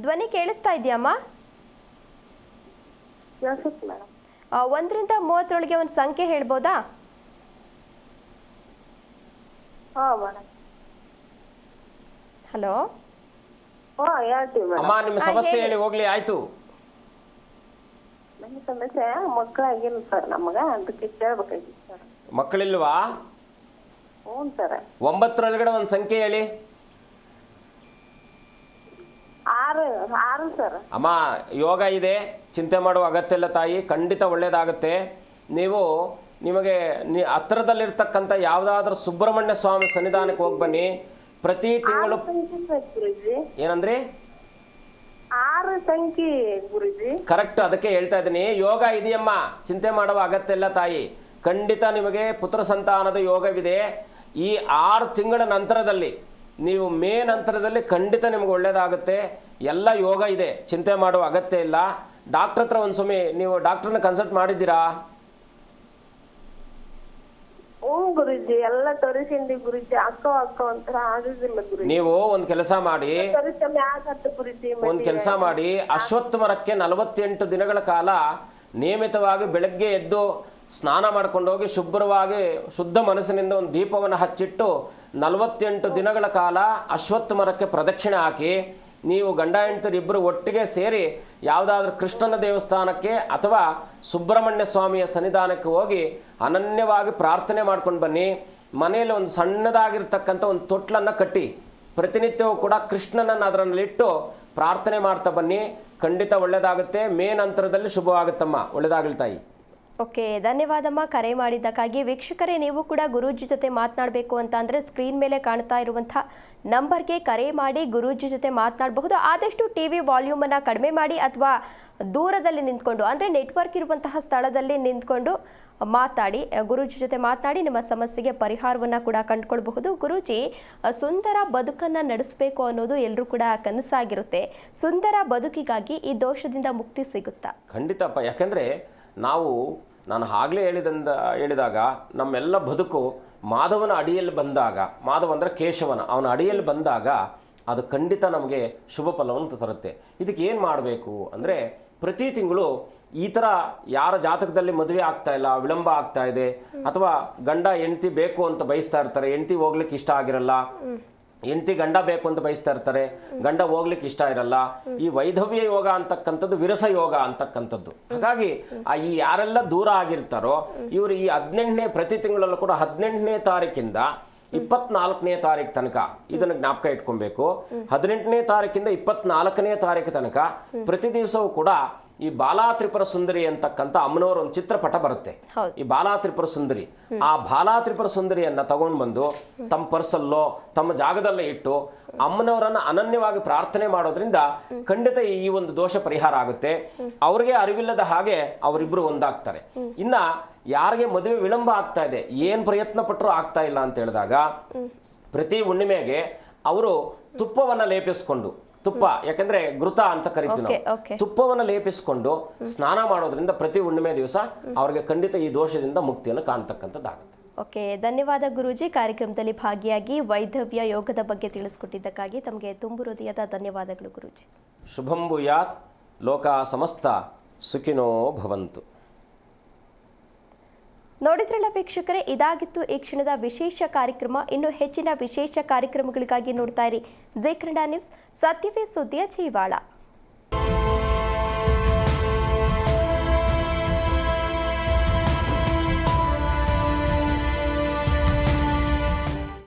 ಧ್ವನಿ ಕೇಳಿಸ್ತಾ ಇದೆಯಮ್ಮ? ಮೇಡಮ್. 1ರಿಂದ 30ರೊಳಗೆ ಒಂದು ಸಂಖ್ಯೆ ಹೇಳ್ಬೋದಾ? ಹಲೋ, ಅಮ್ಮ ನಿಮ್ಮ ಸಮಸ್ಯೆ ಹೇಳಿ ಹೋಗ್ಲಿ. ಆಯ್ತು, ನಮ್ಮ ಸಮಸ್ಯೆ ಮಕ್ಕಳಾಗಿಲ್ಲ ಸರ್, ನಮಗ ಅದಕ್ಕೆ ಕೇಳ್ಬೇಕಾಗಿತ್ತು ಸರ್. ಮಕ್ಕಳಿಲ್ವಾ? ಹ್ಞೂ ಸರ್. 9ರೊಳಗಡೆ ಒಂದು ಸಂಖ್ಯೆ ಹೇಳಿ. 6 ಸರ್. ಅಮ್ಮ, ಯೋಗ ಇದೆ, ಚಿಂತೆ ಮಾಡುವ ಅಗತ್ಯ ಇಲ್ಲ ತಾಯಿ, ಖಂಡಿತ ಒಳ್ಳೆಯದಾಗುತ್ತೆ. ನಿಮಗೆ ಹತ್ತಿರದಲ್ಲಿರ್ತಕ್ಕಂಥ ಯಾವುದಾದ್ರೂ ಸುಬ್ರಹ್ಮಣ್ಯ ಸ್ವಾಮಿ ಸನ್ನಿಧಾನಕ್ಕೆ ಹೋಗಿ ಬನ್ನಿ. ಪ್ರತಿ ತಿಂಗಳು ಏನಂದ್ರಿ? 6 ಸಂಖ್ಯೆ ಗುರುಜಿ. ಕರೆಕ್ಟ್, ಅದಕ್ಕೆ ಹೇಳ್ತಾ ಇದ್ದೀನಿ, ಯೋಗ ಇದೆಯಮ್ಮ, ಚಿಂತೆ ಮಾಡುವ ಅಗತ್ಯ ಇಲ್ಲ ತಾಯಿ. ಖಂಡಿತ ನಿಮಗೆ ಪುತ್ರ ಸಂತಾನದ ಯೋಗವಿದೆ. ಈ 6 ತಿಂಗಳ ನಂತರದಲ್ಲಿ, ನೀವು ಮೇ ನಂತರದಲ್ಲಿ ಖಂಡಿತ ನಿಮ್ಗೆ ಒಳ್ಳೆಯದಾಗುತ್ತೆ. ಎಲ್ಲ ಯೋಗ ಇದೆ, ಚಿಂತೆ ಮಾಡುವ ಅಗತ್ಯ ಇಲ್ಲ. ಡಾಕ್ಟ್ರ್ ಹತ್ರ ಒಂದು ಸಮಯ ನೀವು ಡಾಕ್ಟ್ರನ್ನ ಕನ್ಸಲ್ಟ್ ಮಾಡಿದ್ದೀರಾ? ಗುರುಜಿ ಎಲ್ಲ ತೋರಿಸಿಂದಿ ಗುರುಜಿ. ಅಕ್ಕ ಒಂಥರ ಆಗುದಿಲ್ಲ ಗುರುಜಿ. ನೀವು ಒಂದು ಕೆಲಸ ಮಾಡಿ, ಗುರುಜಿ ಒಂದು ಕೆಲಸ ಮಾಡಿ, ಅಶ್ವತ್ಥ ಮರಕ್ಕೆ 48 ದಿನಗಳ ಕಾಲ ನಿಯಮಿತವಾಗಿ ಬೆಳಗ್ಗೆ ಎದ್ದು ಸ್ನಾನ ಮಾಡ್ಕೊಂಡು ಹೋಗಿ ಶುಭ್ರವಾಗಿ ಶುದ್ಧ ಮನಸ್ಸಿನಿಂದ ಒಂದು ದೀಪವನ್ನು ಹಚ್ಚಿಟ್ಟು 48 ದಿನಗಳ ಕಾಲ ಅಶ್ವತ್ಥ ಮರಕ್ಕೆ ಪ್ರದಕ್ಷಿಣೆ ಹಾಕಿ, ನೀವು ಗಂಡ ಹೆಂಡತಿರಿಬ್ಬರು ಒಟ್ಟಿಗೆ ಸೇರಿ ಯಾವುದಾದ್ರೂ ಕೃಷ್ಣನ ದೇವಸ್ಥಾನಕ್ಕೆ ಅಥವಾ ಸುಬ್ರಹ್ಮಣ್ಯ ಸ್ವಾಮಿಯ ಸನ್ನಿಧಾನಕ್ಕೆ ಹೋಗಿ ಅನನ್ಯವಾಗಿ ಪ್ರಾರ್ಥನೆ ಮಾಡ್ಕೊಂಡು ಬನ್ನಿ. ಮನೆಯಲ್ಲಿ ಒಂದು ಸಣ್ಣದಾಗಿರ್ತಕ್ಕಂಥ ಒಂದು ತೊಟ್ಲನ್ನು ಕಟ್ಟಿ ಪ್ರತಿನಿತ್ಯವೂ ಕೂಡ ಕೃಷ್ಣನನ್ನು ಅದರಲ್ಲಿಟ್ಟು ಪ್ರಾರ್ಥನೆ ಮಾಡ್ತಾ ಬನ್ನಿ. ಖಂಡಿತ ಒಳ್ಳೆಯದಾಗುತ್ತೆ. ಮೇ ನಂತರದಲ್ಲಿ ಶುಭವಾಗುತ್ತಮ್ಮ. ಒಳ್ಳೆಯದಾಗಲಿ ತಾಯಿ. ಓಕೆ, ಧನ್ಯವಾದಮ್ಮ ಕರೆ ಮಾಡಿದ್ದಕ್ಕಾಗಿ. ವೀಕ್ಷಕರೇ, ನೀವು ಕೂಡ ಗುರೂಜಿ ಜೊತೆ ಮಾತನಾಡಬೇಕು ಅಂತ ಅಂದರೆ ಸ್ಕ್ರೀನ್ ಮೇಲೆ ಕಾಣ್ತಾ ಇರುವಂಥ ನಂಬರ್ಗೆ ಕರೆ ಮಾಡಿ ಗುರೂಜಿ ಜೊತೆ ಮಾತನಾಡಬಹುದು. ಆದಷ್ಟು ಟಿ ವಿ ವಾಲ್ಯೂಮನ್ನು ಕಡಿಮೆ ಮಾಡಿ ಅಥವಾ ದೂರದಲ್ಲಿ ನಿಂತ್ಕೊಂಡು, ಅಂದರೆ ನೆಟ್ವರ್ಕ್ ಇರುವಂತಹ ಸ್ಥಳದಲ್ಲಿ ನಿಂತ್ಕೊಂಡು ಮಾತಾಡಿ. ಗುರೂಜಿ ಜೊತೆ ಮಾತನಾಡಿ ನಿಮ್ಮ ಸಮಸ್ಯೆಗೆ ಪರಿಹಾರವನ್ನು ಕೂಡ ಕಂಡುಕೊಳ್ಬಹುದು. ಗುರೂಜಿ, ಸುಂದರ ಬದುಕನ್ನು ನಡೆಸಬೇಕು ಅನ್ನೋದು ಎಲ್ಲರೂ ಕೂಡ ಕನಸಾಗಿರುತ್ತೆ. ಸುಂದರ ಬದುಕಿಗಾಗಿ ಈ ದೋಷದಿಂದ ಮುಕ್ತಿ ಸಿಗುತ್ತಾ? ಖಂಡಿತಪ್ಪ. ಯಾಕೆಂದರೆ ನಾನು ಆಗಲೇ ಹೇಳಿದಾಗ ನಮ್ಮೆಲ್ಲ ಬದುಕು ಮಾಧವನ ಅಡಿಯಲ್ಲಿ ಬಂದಾಗ, ಮಾಧವ ಅಂದರೆ ಕೇಶವನ, ಅವನ ಅಡಿಯಲ್ಲಿ ಬಂದಾಗ ಅದು ಖಂಡಿತ ನಮಗೆ ಶುಭ ಫಲವನ್ನು ತರುತ್ತೆ. ಇದಕ್ಕೆ ಏನು ಮಾಡಬೇಕು ಅಂದರೆ, ಪ್ರತಿ ತಿಂಗಳು ಈ ಥರ ಯಾರ ಜಾತಕದಲ್ಲಿ ಮದುವೆ ಆಗ್ತಾ ಇಲ್ಲ, ವಿಳಂಬ ಆಗ್ತಾ ಇದೆ, ಅಥವಾ ಗಂಡ ಹೆಂಡತಿ ಬೇಕು ಅಂತ ಬಯಸ್ತಾ ಇರ್ತಾರೆ, ಹೆಂಡತಿ ಹೋಗ್ಲಿಕ್ಕೆ ಇಷ್ಟ ಆಗಿರಲ್ಲ, ಹೆಂಡತಿ ಗಂಡ ಬೇಕು ಅಂತ ಬಯಸ್ತಾ ಇರ್ತಾರೆ, ಗಂಡ ಹೋಗ್ಲಿಕ್ಕೆ ಇಷ್ಟ ಇರಲ್ಲ. ಈ ವೈಧವ್ಯ ಯೋಗ ಅಂತಕ್ಕಂಥದ್ದು ವಿರಸ ಯೋಗ ಅಂತಕ್ಕಂಥದ್ದು. ಹಾಗಾಗಿ ಈ ಯಾರೆಲ್ಲ ದೂರ ಆಗಿರ್ತಾರೋ ಇವರು ಈ 18ನೇ ಪ್ರತಿ ತಿಂಗಳಲ್ಲೂ ಕೂಡ 18ನೇ ತಾರೀಕಿಂದ 24ನೇ ತಾರೀಕು ತನಕ ಇದನ್ನು ಜ್ಞಾಪಕ ಇಟ್ಕೊಬೇಕು. 18ನೇ ತಾರೀಕಿಂದ 24ನೇ ತಾರೀಕು ತನಕ ಪ್ರತಿ ದಿವಸವೂ ಕೂಡ ಈ ಬಾಲಾ ತ್ರಿಪುರ ಸುಂದರಿ ಅಂತಕ್ಕಂಥ ಅಮ್ಮನವರ ಒಂದು ಚಿತ್ರಪಟ ಬರುತ್ತೆ. ಈ ಬಾಲಾ ತ್ರಿಪುರ ಸುಂದರಿ, ಆ ಬಾಲಾ ತ್ರಿಪುರ ಸುಂದರಿಯನ್ನ ತಗೊಂಡು ಬಂದು ತಮ್ಮ ಪರ್ಸಲ್ಲೋ ತಮ್ಮ ಜಾಗದಲ್ಲೇ ಇಟ್ಟು ಅಮ್ಮನವರನ್ನ ಅನನ್ಯವಾಗಿ ಪ್ರಾರ್ಥನೆ ಮಾಡೋದ್ರಿಂದ ಖಂಡಿತ ಈ ಒಂದು ದೋಷ ಪರಿಹಾರ ಆಗುತ್ತೆ. ಅವ್ರಿಗೆ ಅರಿವಿಲ್ಲದ ಹಾಗೆ ಅವರಿಬ್ರು ಒಂದಾಗ್ತಾರೆ. ಇನ್ನ ಯಾರಿಗೆ ಮದುವೆ ವಿಳಂಬ ಆಗ್ತಾ ಇದೆ, ಏನ್ ಪ್ರಯತ್ನ ಪಟ್ಟರು ಆಗ್ತಾ ಇಲ್ಲ ಅಂತ ಹೇಳಿದಾಗ, ಪ್ರತಿ ಹುಣ್ಣಿಮೆಗೆ ಅವರು ತುಪ್ಪವನ್ನ ಲೇಪಿಸ್ಕೊಂಡು, ತುಪ್ಪ ಯಾಕಂದ್ರೆ ಘೃತ ಅಂತ ಕರಿತೀವಿ ನಾವು, ತುಪ್ಪವನ್ನು ಲೇಪಿಸಿಕೊಂಡು ಸ್ನಾನ ಮಾಡೋದ್ರಿಂದ ಪ್ರತಿ ಹುಣ್ಣಿಮೆ ದಿವಸ ಅವ್ರಿಗೆ ಖಂಡಿತ ಈ ದೋಷದಿಂದ ಮುಕ್ತಿಯನ್ನು ಕಾಣ್ತಕ್ಕಂಥದ್ದಾಗುತ್ತೆ. ಓಕೆ, ಧನ್ಯವಾದ ಗುರೂಜಿ. ಕಾರ್ಯಕ್ರಮದಲ್ಲಿ ಭಾಗಿಯಾಗಿ ವೈಧವ್ಯ ಯೋಗದ ಬಗ್ಗೆ ತಿಳಿಸ್ಕೊಟ್ಟಿದ್ದಕ್ಕಾಗಿ ತಮಗೆ ತುಂಬು ಹೃದಯದ ಧನ್ಯವಾದಗಳು ಗುರೂಜಿ. ಶುಭಂ ಭೂಯಾತ್. ಲೋಕ ಸಮಸ್ತ ಸುಖಿನೋ ಭವಂತು. ನೋಡಿದ್ರಲ್ಲ ವೀಕ್ಷಕರೇ, ಇದಾಗಿತ್ತು ಈ ಕ್ಷಣದ ವಿಶೇಷ ಕಾರ್ಯಕ್ರಮ. ಇನ್ನು ಹೆಚ್ಚಿನ ವಿಶೇಷ ಕಾರ್ಯಕ್ರಮಗಳಿಗಾಗಿ ನೋಡ್ತಾ ಇರಿ ಜೈ ಕನ್ನಡ ನ್ಯೂಸ್, ಸತ್ಯವೇ ಸುದ್ದಿಯ ಜೀವಾಳ.